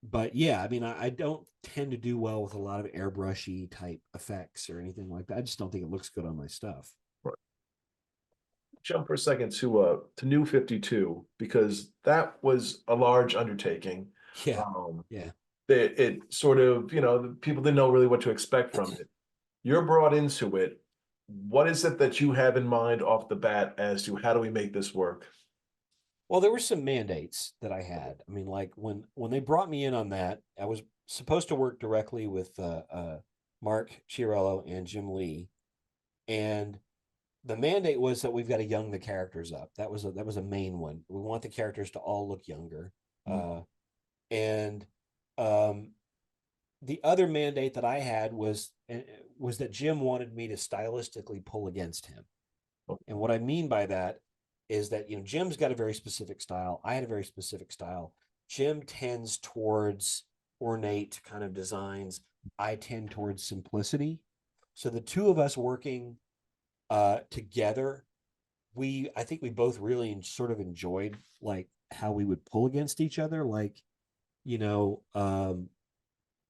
but yeah, I mean, I don't tend to do well with a lot of airbrushy type effects or anything like that. I just don't think it looks good on my stuff. Right. Jump for a second to New 52 because that was a large undertaking. Yeah, Um, yeah. it sort of, the people didn't know really what to expect from it. You're brought into it. What is it that you have in mind off the bat as to how do we make this work? Well, there were some mandates that I had. I mean, like when they brought me in on that, I was supposed to work directly with Mark Chiarello and Jim Lee, and the mandate was that we've got to young the characters up. That was a main one. We want the characters to all look younger, Mhm. and um, the other mandate that I had was that Jim wanted me to stylistically pull against him. Okay. And what I mean by that is that, Jim's got a very specific style. I had a very specific style. Jim tends towards ornate kind of designs. I tend towards simplicity. So the two of us working together, I think we both really sort of enjoyed like how we would pull against each other. Like, you know,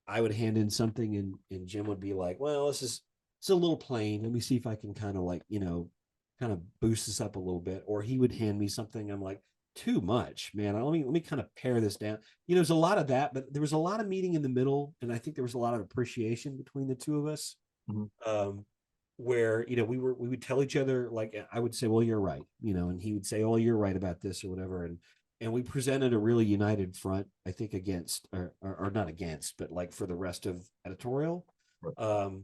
I would hand in something and Jim would be like, well, it's a little plain. Let me see if I can kind of like, kind of boost this up a little bit. Or he would hand me something. I'm like, too much, man. Let me kind of pare this down. There's a lot of that, but there was a lot of meeting in the middle, and I think there was a lot of appreciation between the two of us. Mm-hmm. Where we would tell each other, like, I would say, well, you're right, and he would say, oh, you're right about this or whatever, and we presented a really united front, I think, against or not against, but like for the rest of editorial. Right.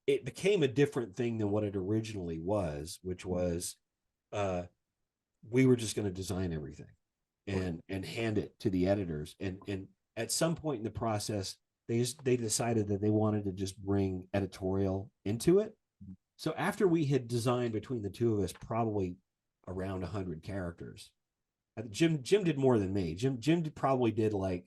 It became a different thing than what it originally was, which was we were just going to design everything and hand it to the editors, and at some point in the process they decided that they wanted to just bring editorial into it. So after we had designed between the two of us probably around 100 characters, Jim did more than me. Jim probably did like,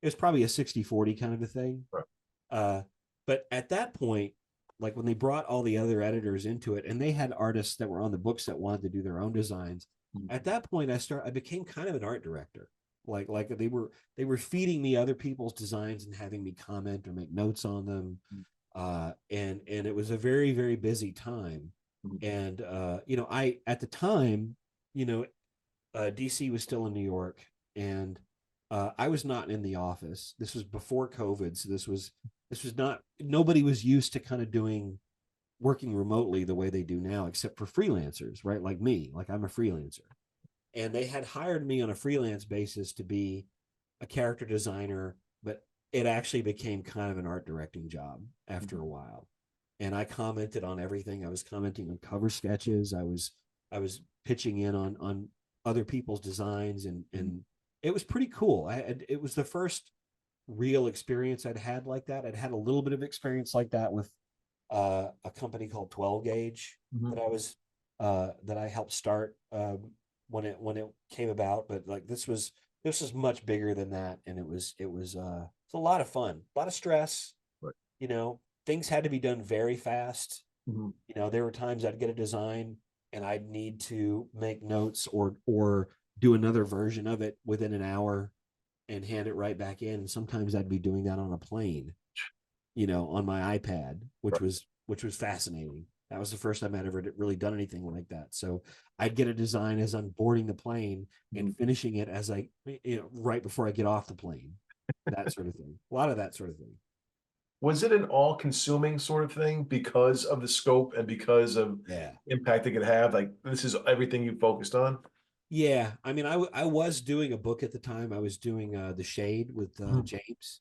it was probably a 60-40 kind of a thing. Right. But at that point, like when they brought all the other editors into it, and they had artists that were on the books that wanted to do their own designs. Mm-hmm. At that point, I became kind of an art director. Like they were feeding me other people's designs and having me comment or make notes on them. And it was a very, very busy time. Mm-hmm. And I, at the time, DC was still in New York, and I was not in the office. This was before COVID, so this was not, nobody was used to kind of working remotely the way they do now, except for freelancers, right? Like me, like I'm a freelancer, and they had hired me on a freelance basis to be a character designer, but it actually became kind of an art directing job after a while. And I commented on everything. I was commenting on cover sketches. I was pitching in on other people's designs, and it was pretty cool. It was the first real experience I'd had like that. I'd had a little bit of experience like that with a company called 12 Gauge Mm-hmm. that I helped start when it came about. But like this was much bigger than that, and it was a lot of fun, a lot of stress. Right. Things had to be done very fast. Mm-hmm. There were times I'd get a design and I'd need to make notes or do another version of it within an hour and hand it right back in. And sometimes I'd be doing that on a plane, on my iPad, which was fascinating. That was the first time I'd ever really done anything like that. So I'd get a design as I'm boarding the plane and finishing it as right before I get off the plane, that sort of thing. A lot of that sort of thing. Was it an all-consuming sort of thing because of the scope and because of impact it could have? Like, this is everything you focused on? Yeah. I mean, I was doing a book at the time. I was doing The Shade with James.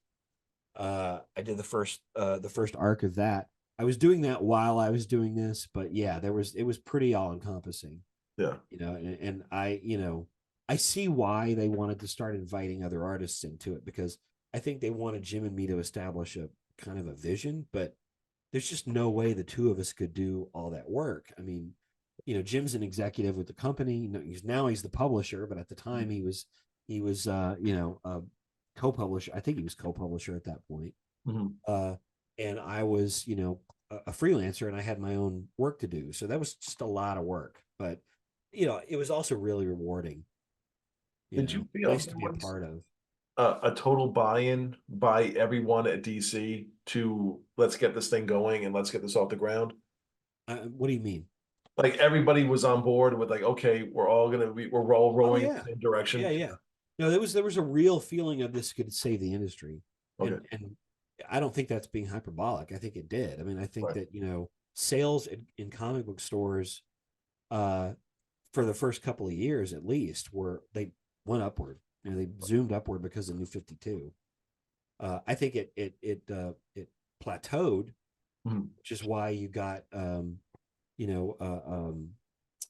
I did the first arc of that. I was doing that while I was doing this, but yeah, it was pretty all encompassing. Yeah. And I see why they wanted to start inviting other artists into it, because I think they wanted Jim and me to establish a kind of a vision, but there's just no way the two of us could do all that work. I mean, Jim's an executive with the company. He's the publisher, but at the time he was co-publisher. I think he was co-publisher at that point. Mm-hmm. And I was, a freelancer, and I had my own work to do. So that was just a lot of work, but it was also really rewarding. Did you feel nice to be a part of a total buy-in by everyone at DC to let's get this thing going and let's get this off the ground? What do you mean? Like everybody was on board with like, okay, we're all rowing in the same direction. Yeah. No, there was a real feeling of this could save the industry. Okay. And I don't think that's being hyperbolic. I think it did. I mean, I think that, sales in comic book stores for the first couple of years at least they went upward. They zoomed upward because of New 52. I think it plateaued, which is why you got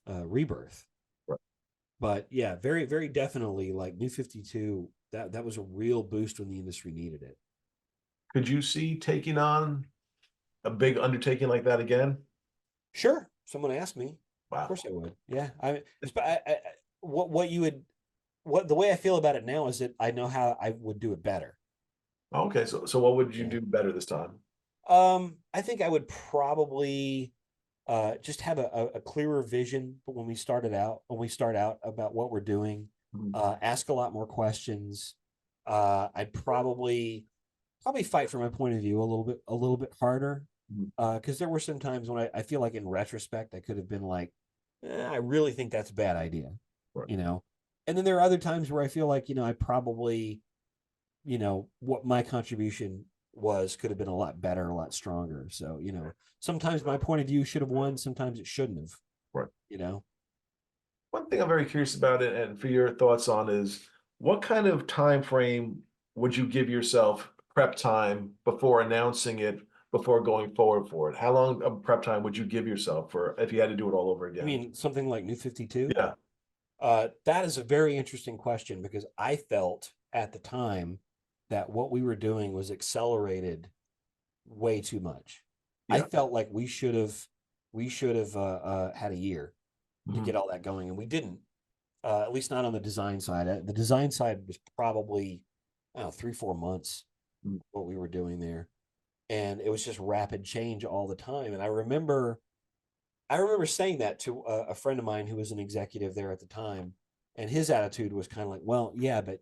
Rebirth. Right. But yeah, very, very definitely, like New 52, that was a real boost when the industry needed it. Could you see taking on a big undertaking like that again? Sure, someone asked me. Of Wow. course I would. Yeah, what you would what the way I feel about it now is that I know how I would do it better. Okay, so what would you Yeah. do better this time? I think I would probably just have a clearer vision when we start out about what we're doing, Mhm. ask a lot more questions. I'd probably fight from my point of view a little bit harder. Mhm. Because there were some times when I feel like in retrospect I could have been like, I really think that's a bad idea, Right. you know. And then there are other times where I feel like, I probably, what my contribution was could have been a lot better, a lot stronger. So, sometimes my point of view should have won, sometimes it shouldn't have, Right. you know. One thing I'm very curious about it and for your thoughts on is what kind of time frame would you give yourself prep time before announcing it, before going forward for it? How long of prep time would you give yourself for if you had to do it all over I again? mean, something like New 52. Yeah. That is a very interesting question because I felt at the time that what we were doing was accelerated way too much. I Yeah. felt like we should have had a year to Mhm. get all that going, and we didn't. At least not on the design side. The design side was probably, I don't know, 3 4 months Mhm. what we were doing there, and it was just rapid change all the time. And I remember saying that to a friend of mine who was an executive there at the time, and his attitude was kind of like, "Well, yeah, but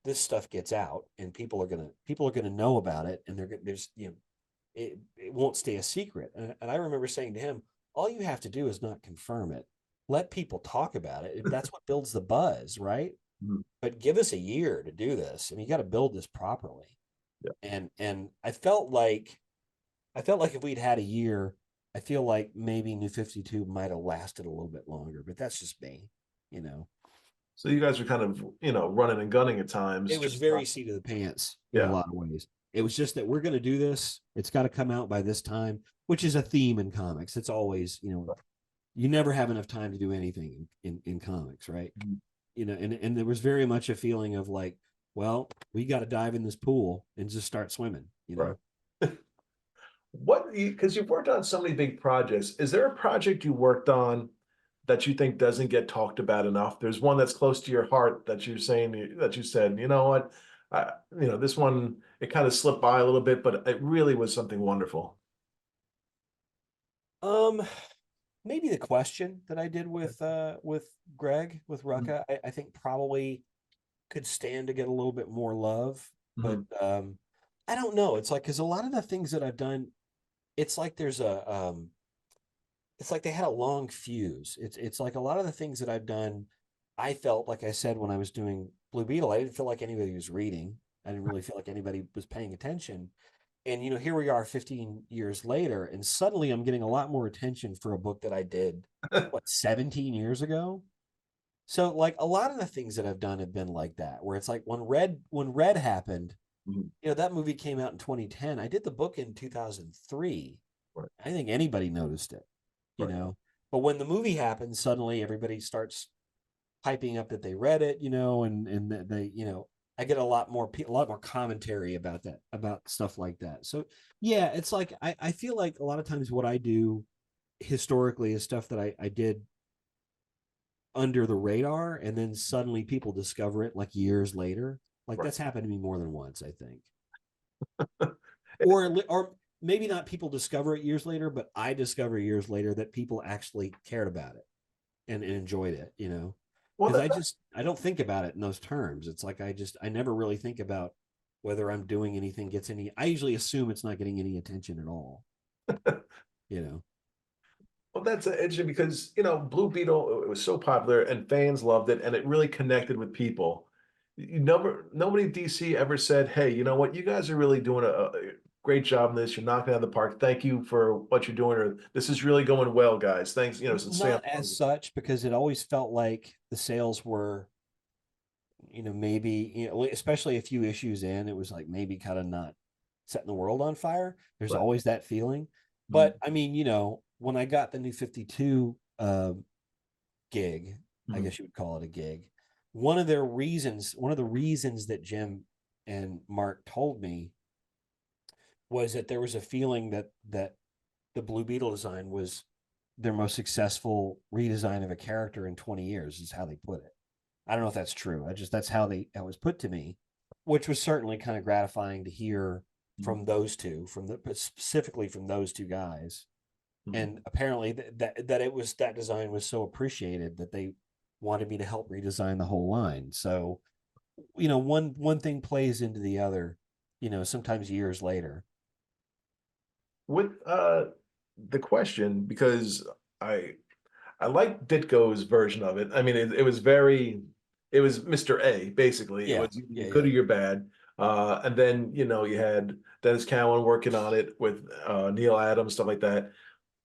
this stuff gets out, and people are gonna know about it, and there's it won't stay a secret." And I remember saying to him, "All you have to do is not confirm it. Let people talk about it. That's what builds the buzz, right? Mhm. But give us a year to do this, and you got to build this properly." Yeah. And I felt like if we'd had a year, I feel like maybe New 52 might have lasted a little bit longer, but that's just me, you know. So you guys are kind of, running and gunning at times. It was Just very seat of the pants in a yeah. lot of ways. It was just that we're going to do this. It's got to come out by this time, which is a theme in comics. It's always, you never have enough time to do anything in comics, right? Mhm. And there was very much a feeling of like, well, we got to dive in this pool and just start swimming, Right. Because you've worked on so many big projects, is there a project you worked on that you think doesn't get talked about enough? There's one that's close to your heart that you're saying that you said, you know what, this one it kind of slipped by a little bit, but it really was something wonderful. Um, Maybe the question that I did with Greg with Mhm. Rucka, I think probably could stand to get a little bit more love, but Mhm. I don't know. It's like because a lot of the things that I've done, it's like it's like they had a long fuse. It's like a lot of the things that I've done, I felt like I said when I was doing Blue Beetle, I didn't feel like anybody was reading. I didn't really feel like anybody was paying attention. And here we are 15 years later, and suddenly I'm getting a lot more attention for a book that I did, what, 17 years ago? So like a lot of the things that I've done have been like that, where it's like when Red happened, Mhm. that movie came out in 2010. I did the book in 2003. Right, I think anybody noticed it, you right. know. But when the movie happened, suddenly everybody starts hyping up that they read it, and that they, I get a lot more commentary about that, about stuff like that. So yeah, it's like I feel like a lot of times what I do historically is stuff that I did under the radar, and then suddenly people discover it like years later. Like Right. that's happened to me more than once, I think. Or maybe not people discover it years later, but I discover years later that people actually cared about it and enjoyed it, Well, because I don't think about it in those terms. It's like I never really think about whether I'm doing anything gets any. I usually assume it's not getting any attention at all, you know. well, that's interesting because Blue Beetle it was so popular and fans loved it, and it really connected with people. Nobody in DC ever said, "Hey, you know what? You guys are really doing a great job in this. You're knocking out of the park. Thank you for what you're doing." Or this is really going well, guys. Thanks. Since Sam. Not as such, because it always felt like the sales were, maybe, especially a few issues in, it was like maybe kind of not setting the world on fire. There's Right. always that feeling. Mhm. But I mean, when I got the New 52 gig, I Mhm. guess you would call it a gig. One of the reasons that Jim and Mark told me was that there was a feeling that the Blue Beetle design was their most successful redesign of a character in 20 years, is how they put it. I don't know if that's true. That's how it was put to me, which was certainly kind of gratifying to hear from those two, specifically from those two guys. And apparently that design was so appreciated that they wanted me to help redesign the whole line. So, one thing plays into the other, sometimes years later. With the question, because I I like Ditko's version of it. I mean, it was Mr. A, basically. It Yeah, was either yeah, you're good yeah. or you're bad. And then, you had Dennis Cowan working on it with Neil Adams, stuff like that.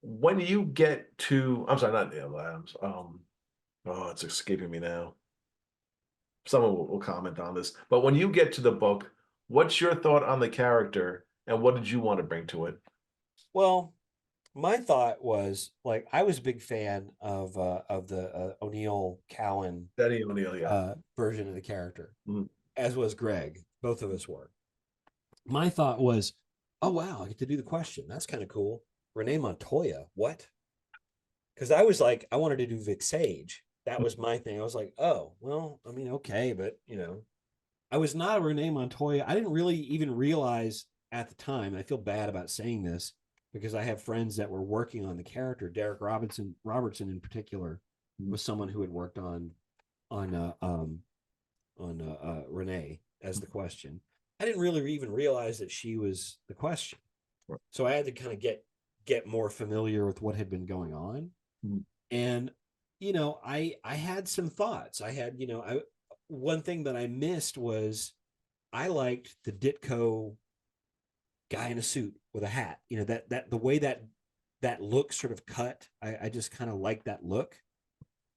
When you get to, I'm sorry, not Neil Adams. Oh, it's escaping me now. Someone will comment on this. But when you get to the book, what's your thought on the character and what did you want to bring to it? Well, my thought was like I was a big fan of the O'Neill Cowan Danny O'Neill, yeah. version of the character, Mhm. as was Greg. Both of us were. My thought was, oh wow, I get to do the question. That's kind of cool. Renee Montoya, what? Because I was like, I wanted to do Vic Sage. That was my thing. I was like, oh well, I mean, okay, but I was not a Renee Montoya. I didn't really even realize at the time. And I feel bad about saying this because I have friends that were working on the character. Derek Robertson in particular was someone who had worked on uh, um, Renee as the question. I didn't really even realize that she was the question, so I had to kind of get more familiar with what had been going on. Mhm. And I had some thoughts. I had I one thing that I missed was I liked the Ditko guy in a suit with a hat. That the way that look sort of cut. I just kind of like that look.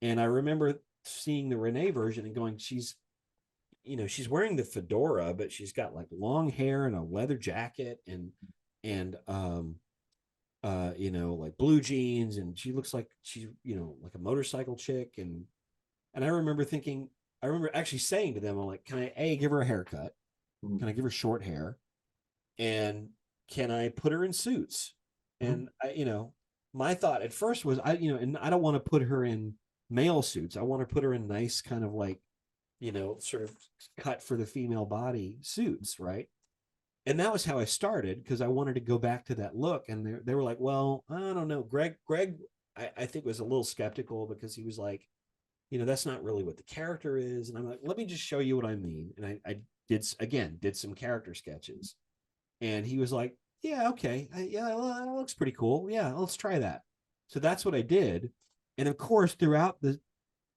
And I remember seeing the Renee version and going, she's wearing the fedora, but she's got like long hair and a leather jacket and like blue jeans, and she looks like she's like a motorcycle chick. And I remember actually saying to them, I'm like, can I give her a haircut? Mhm. Can I give her short hair? And can I put her in suits? Mhm. And my thought at first was and I don't want to put her in male suits. I want to put her in nice kind of like, sort of cut for the female body suits, right? And that was how I started because I wanted to go back to that look. And they were like, well, I don't know. Greg, I think was a little skeptical because he was like, that's not really what the character is. And I'm like, let me just show you what I mean. And I did some character sketches. And he was like, yeah, okay. Yeah, well, that looks pretty cool. Yeah, let's try that. So that's what I did. And of course, throughout the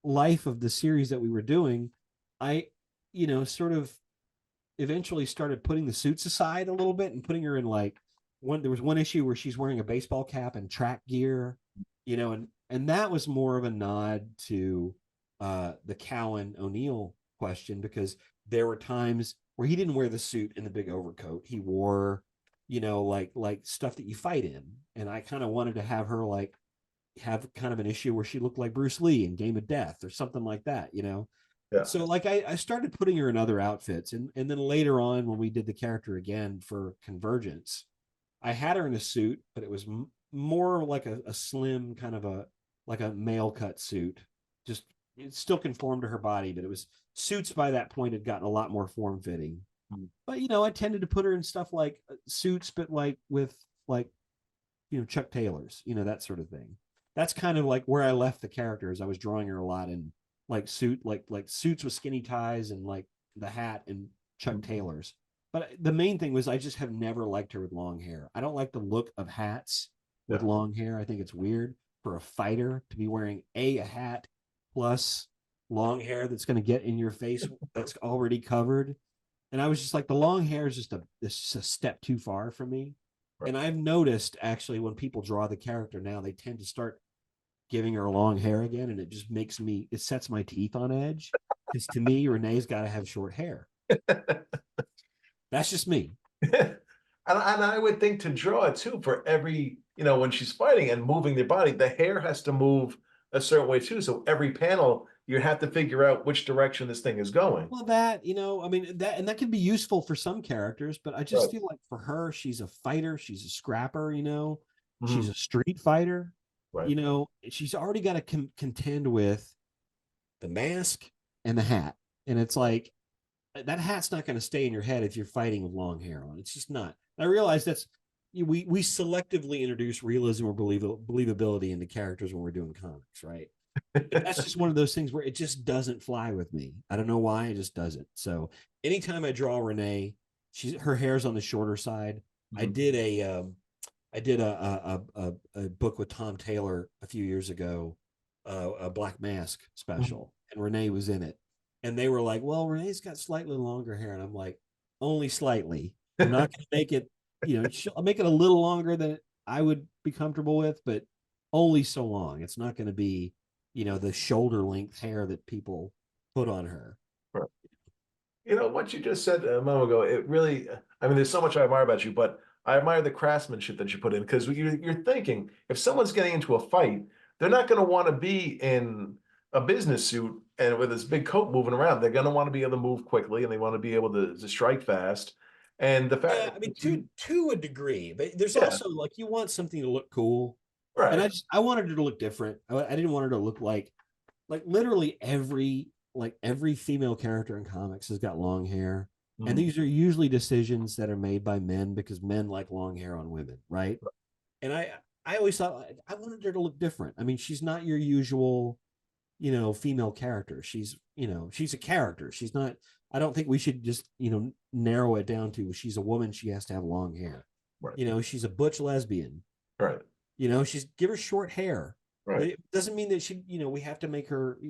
life of the series that we were doing, I, sort of eventually started putting the suits aside a little bit and putting her in like there was one issue where she's wearing a baseball cap and track gear, and that was more of a nod to the Cowan O'Neill question because there were times where he didn't wear the suit and the big overcoat. He wore, like stuff that you fight in. And I kind of wanted to have her like have kind of an issue where she looked like Bruce Lee in Game of Death or something like that. Yeah. So like I started putting her in other outfits, and then later on when we did the character again for Convergence, I had her in a suit, but it was more like a slim kind of like a male cut suit. Just it still conformed to her body, but it was suits by that point had gotten a lot more form fitting. Mhm. But I tended to put her in stuff like suits, but like with like Chuck Taylors, that sort of thing. That's kind of like where I left the characters. I was drawing her a lot in like suits with skinny ties and like the hat and Chuck Taylors. But the main thing was I just have never liked her with long hair. I don't like the look of hats with Yeah. long hair. I think it's weird for a fighter to be wearing a hat plus long hair that's going to get in your face that's already covered. And I was just like, the long hair is just a step too far for me. Right. And I've noticed actually when people draw the character now, they tend to start giving her long hair again, and it sets my teeth on edge. Because to me, Renee's got to have short hair. That's just me. And I would think to draw it too for every, when she's fighting and moving their body, the hair has to move a certain way too. So every panel, you have to figure out which direction this thing is going. Well, that, I mean, that can be useful for some characters, but I just Right. feel like for her, she's a fighter, she's a scrapper, she's Mhm. a street fighter, Right. she's already got to contend with the mask and the hat. And it's like, that hat's not going to stay in your head if you're fighting with long hair on. It's just not. I realize we selectively introduce realism or believability into characters when we're doing comics, right? But that's just one of those things where it just doesn't fly with me. I don't know why, it just doesn't. So anytime I draw Renee, her hair's on the shorter side. I Mhm. did a book with Tom Taylor a few years ago, a Black Mask Mhm. special, and Renee was in it. And they were like, "Well, Renee's got slightly longer hair," and I'm like, "Only slightly. I'm not going to make it. I'll make it a little longer than I would be comfortable with, but only so long. It's not going to be, the shoulder length hair that people put on her." Right. What you just said a moment ago, it really, I mean, there's so much I admire about you, but I admire the craftsmanship that you put in because you're thinking if someone's getting into a fight, they're not going to want to be in a business suit and with this big coat moving around. They're going to want to be able to move quickly and they want to be able to strike fast. And the Yeah, fact I mean, that you, to a degree, but there's yeah, also like you want something to look cool, and right. I wanted her to look different. I didn't want her to look like literally every female character in comics has got long hair, and Mhm. these are usually decisions that are made by men because men like long hair on women, right? And I always thought I wanted her to look different. I mean, she's not your usual, female character. She's a character. She's not. I don't think we should just, narrow it down to she's a woman. She has to have long hair. Right. She's a butch lesbian. Right. She's give her short hair. Right. It doesn't mean that we have to make her,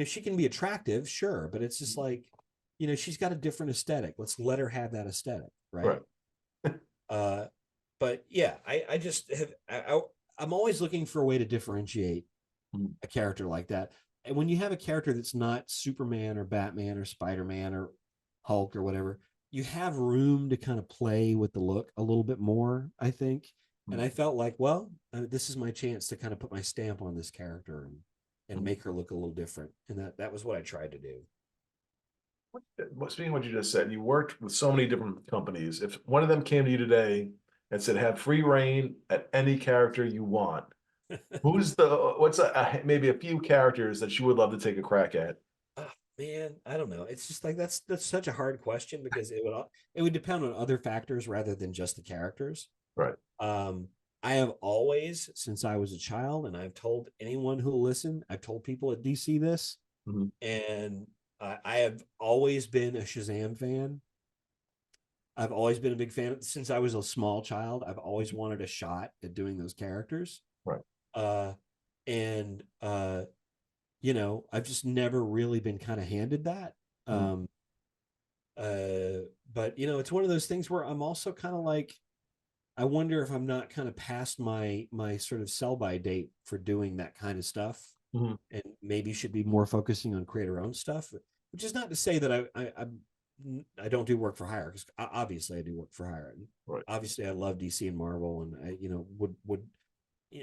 she can be attractive, sure, but it's just like, she's got a different aesthetic. Let's let her have that aesthetic, right? Right. Uh, but yeah, I just I'm always looking for a way to differentiate Mhm. a character like that. And when you have a character that's not Superman or Batman or Spider-Man or Hulk or whatever, you have room to kind of play with the look a little bit more, I think. And Mhm. I felt like, well, this is my chance to kind of put my stamp on this character and Mhm. make her look a little different. And that was what I tried to do. Speaking of what you just said, you worked with so many different companies. If one of them came to you today and said, "Have free reign at any character you want," what's maybe a few characters that you would love to take a crack at? Oh, man, I don't know. It's just like that's such a hard question because it would depend on other factors rather than just the characters. Right. Um, I have always, since I was a child, and I've told anyone who will listen, I've told people at DC this, Mhm. and I have always been a Shazam fan. I've always been a big fan since I was a small child. I've always wanted a shot at doing those characters. Right. Uh, and I've just never really been kind of handed that. Mhm. Um, but it's one of those things where I'm also kind of like, I wonder if I'm not kind of past my sort of sell by date for doing that kind of stuff, Mhm. and maybe should be more focusing on creator own stuff. Which is not to say that I don't do work for hire, because obviously I do work for hire. And Right. obviously, I love DC and Marvel, and I would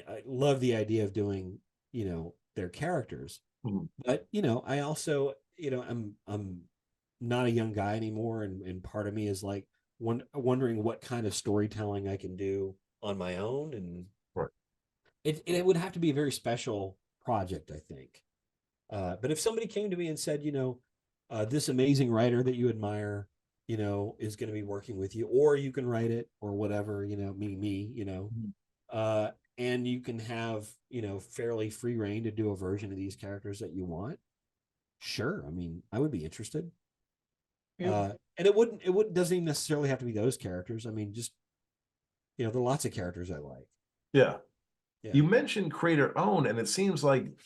I love the idea of doing their characters. Mhm. But I also I'm not a young guy anymore, and part of me is like wondering what kind of storytelling I can do on my own, and Right. it would have to be a very special project, I think. But if somebody came to me and said, this amazing writer that you admire, is going to be working with you, or you can write it, or whatever, me, Mhm. uh, and you can have, fairly free reign to do a version of these characters that you want. Sure, I mean, I would be interested. You, And it doesn't even necessarily have to be those characters. I mean, just there are lots of characters I like. yeah. Yeah. You mentioned creator owned, and it seems like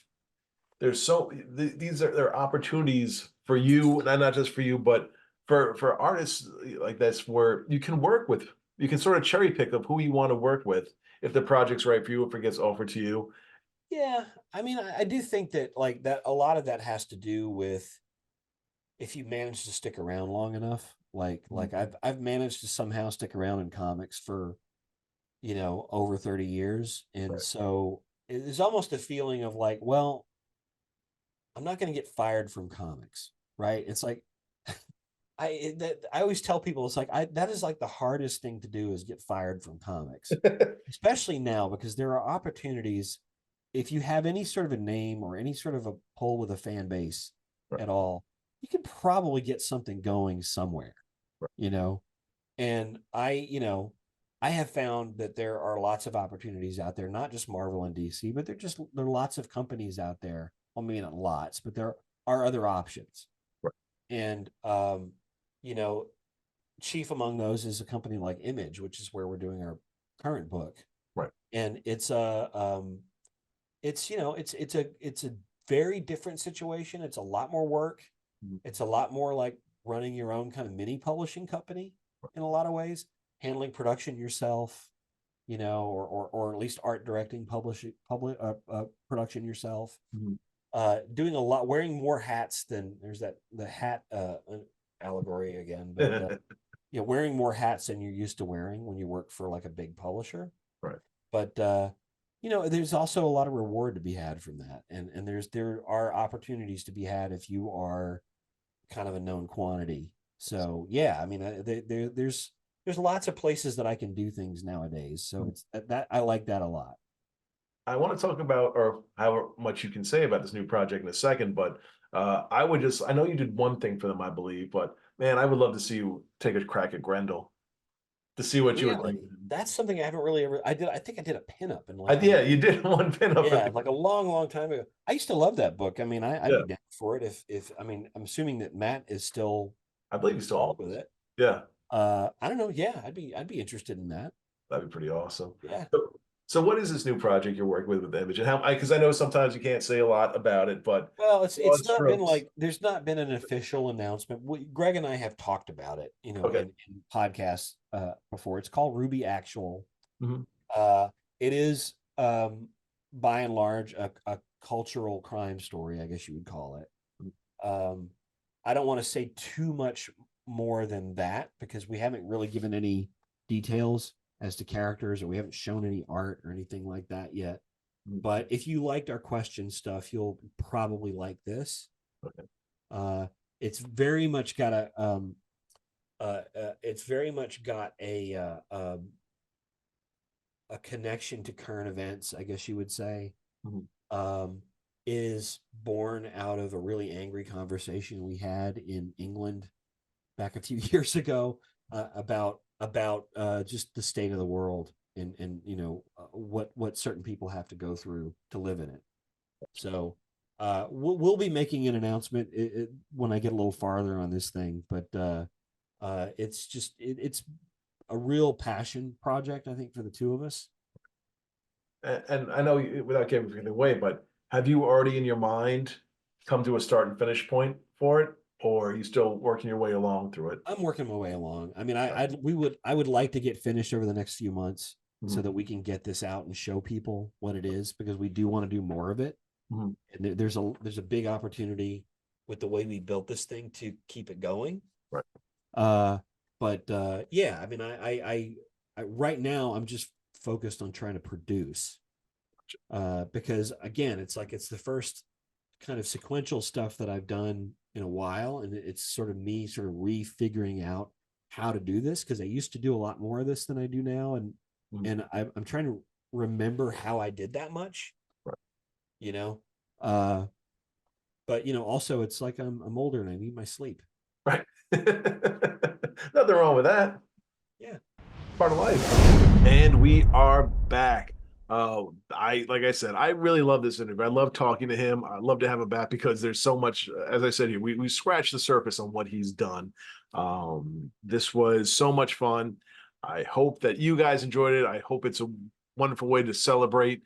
these are there are opportunities for you, and not just for you, but for artists like this, where you can sort of cherry pick of who you want to work with if the project's right for you, if it gets offered to you. Yeah, I mean, I do think that like that a lot of that has to do with if you manage to stick around long enough. Like I've managed to somehow stick around in comics for over 30 years, and Right. so there's almost a feeling of like, well, I'm not going to get fired from comics, right? It's like I always tell people it's like that is like the hardest thing to do is get fired from comics, especially now because there are opportunities. If you have any sort of a name or any sort of a pull with a fan base Right. at all, you can probably get something going somewhere, Right. you know. And I have found that there are lots of opportunities out there, not just Marvel and DC, but there are lots of companies out there. Well, maybe not lots, but there are other options. Right. And you know, chief among those is a company like Image, which is where we're doing our current book. Right. And it's a very different situation. It's a lot more work. Mhm. It's a lot more like running your own kind of mini publishing company in a lot of ways, handling production yourself, or at least art directing, production yourself. Mhm. Doing a lot, wearing more hats than there's the hat allegory again, but wearing more hats than you're used to wearing when you work for like a big publisher. Right. But there's also a lot of reward to be had from that, and there are opportunities to be had if you are kind of a known quantity. So yeah, I mean, there's lots of places that I can do things nowadays. So it's that I like that a lot. I want to talk about, or how much you can say about this new project in a second, but I know you did one thing for them, I believe, but man, I would love to see you take a crack at Grendel to see what you would think. Really, that's something I haven't really ever. I think I did a pinup in Yeah, you did one pin up. yeah, like a long, long time ago. I used to love that book. I mean, I'd Yeah, be down for it if I mean, I'm assuming that Matt is still I believe he still involved owns with it. it. Yeah, I don't know. Yeah, I'd be interested in that. that'd be pretty awesome. Yeah. So what is this new project you're working with Image, and how? Because I know sometimes you can't say a lot about it, but Well, broad it's not been strokes. like there's not been an official announcement. Greg and I have talked about it, Okay. in podcasts before. It's called Ruby Actual. Mhm. It is by and large a cultural crime story, I guess you would call it. Um, I don't want to say too much more than that because we haven't really given any details as to characters or we haven't shown any art or anything like that yet. Mhm. But if you liked our question stuff, you'll probably like this. Okay. It's very much got a connection to current events, I guess you would say. Mhm. Um, is born out of a really angry conversation we had in England back a few years ago about just the state of the world and what certain people have to go through to live in it. So we'll be making an announcement when I get a little farther on this thing, but it's a real passion project, I think, for the two of us. And I know without giving anything away, but have you already in your mind come to a start and finish point for it, or are you still working your way along through it? I'm working my way along. I mean, Okay. I would like to get finished over the next few months so Mhm. that we can get this out and show people what it is because we do want to do more of it. Mhm. And there's a big opportunity with the way we built this thing to keep it going. Right. Uh, but yeah, I mean, I right now I'm just focused on trying to produce. Because again, it's the first kind of sequential stuff that I've done in a while, and it's sort of me sort of refiguring out how to do this because I used to do a lot more of this than I do now, and Mhm. and I'm trying to remember how I did that much, Right. you know. Uh, but also it's like I'm older and I need my sleep. Right. Nothing wrong with that. Yeah. Part of life. And we are back. Like I said, I really love this interview. I love talking to him. I love to have him back because there's so much, as I said here, we scratched the surface on what he's done. This was so much fun. I hope that you guys enjoyed it. I hope it's a wonderful way to celebrate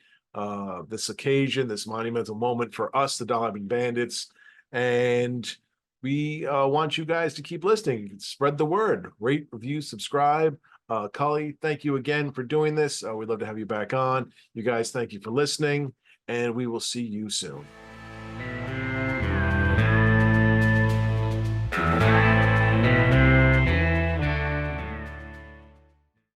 this occasion, this monumental moment for us, the Donovan Bandits. And we want you guys to keep listening, spread the word, rate, review, subscribe. Cully, thank you again for doing this. We'd love to have you back on. You guys, thank you for listening, and we will see you soon.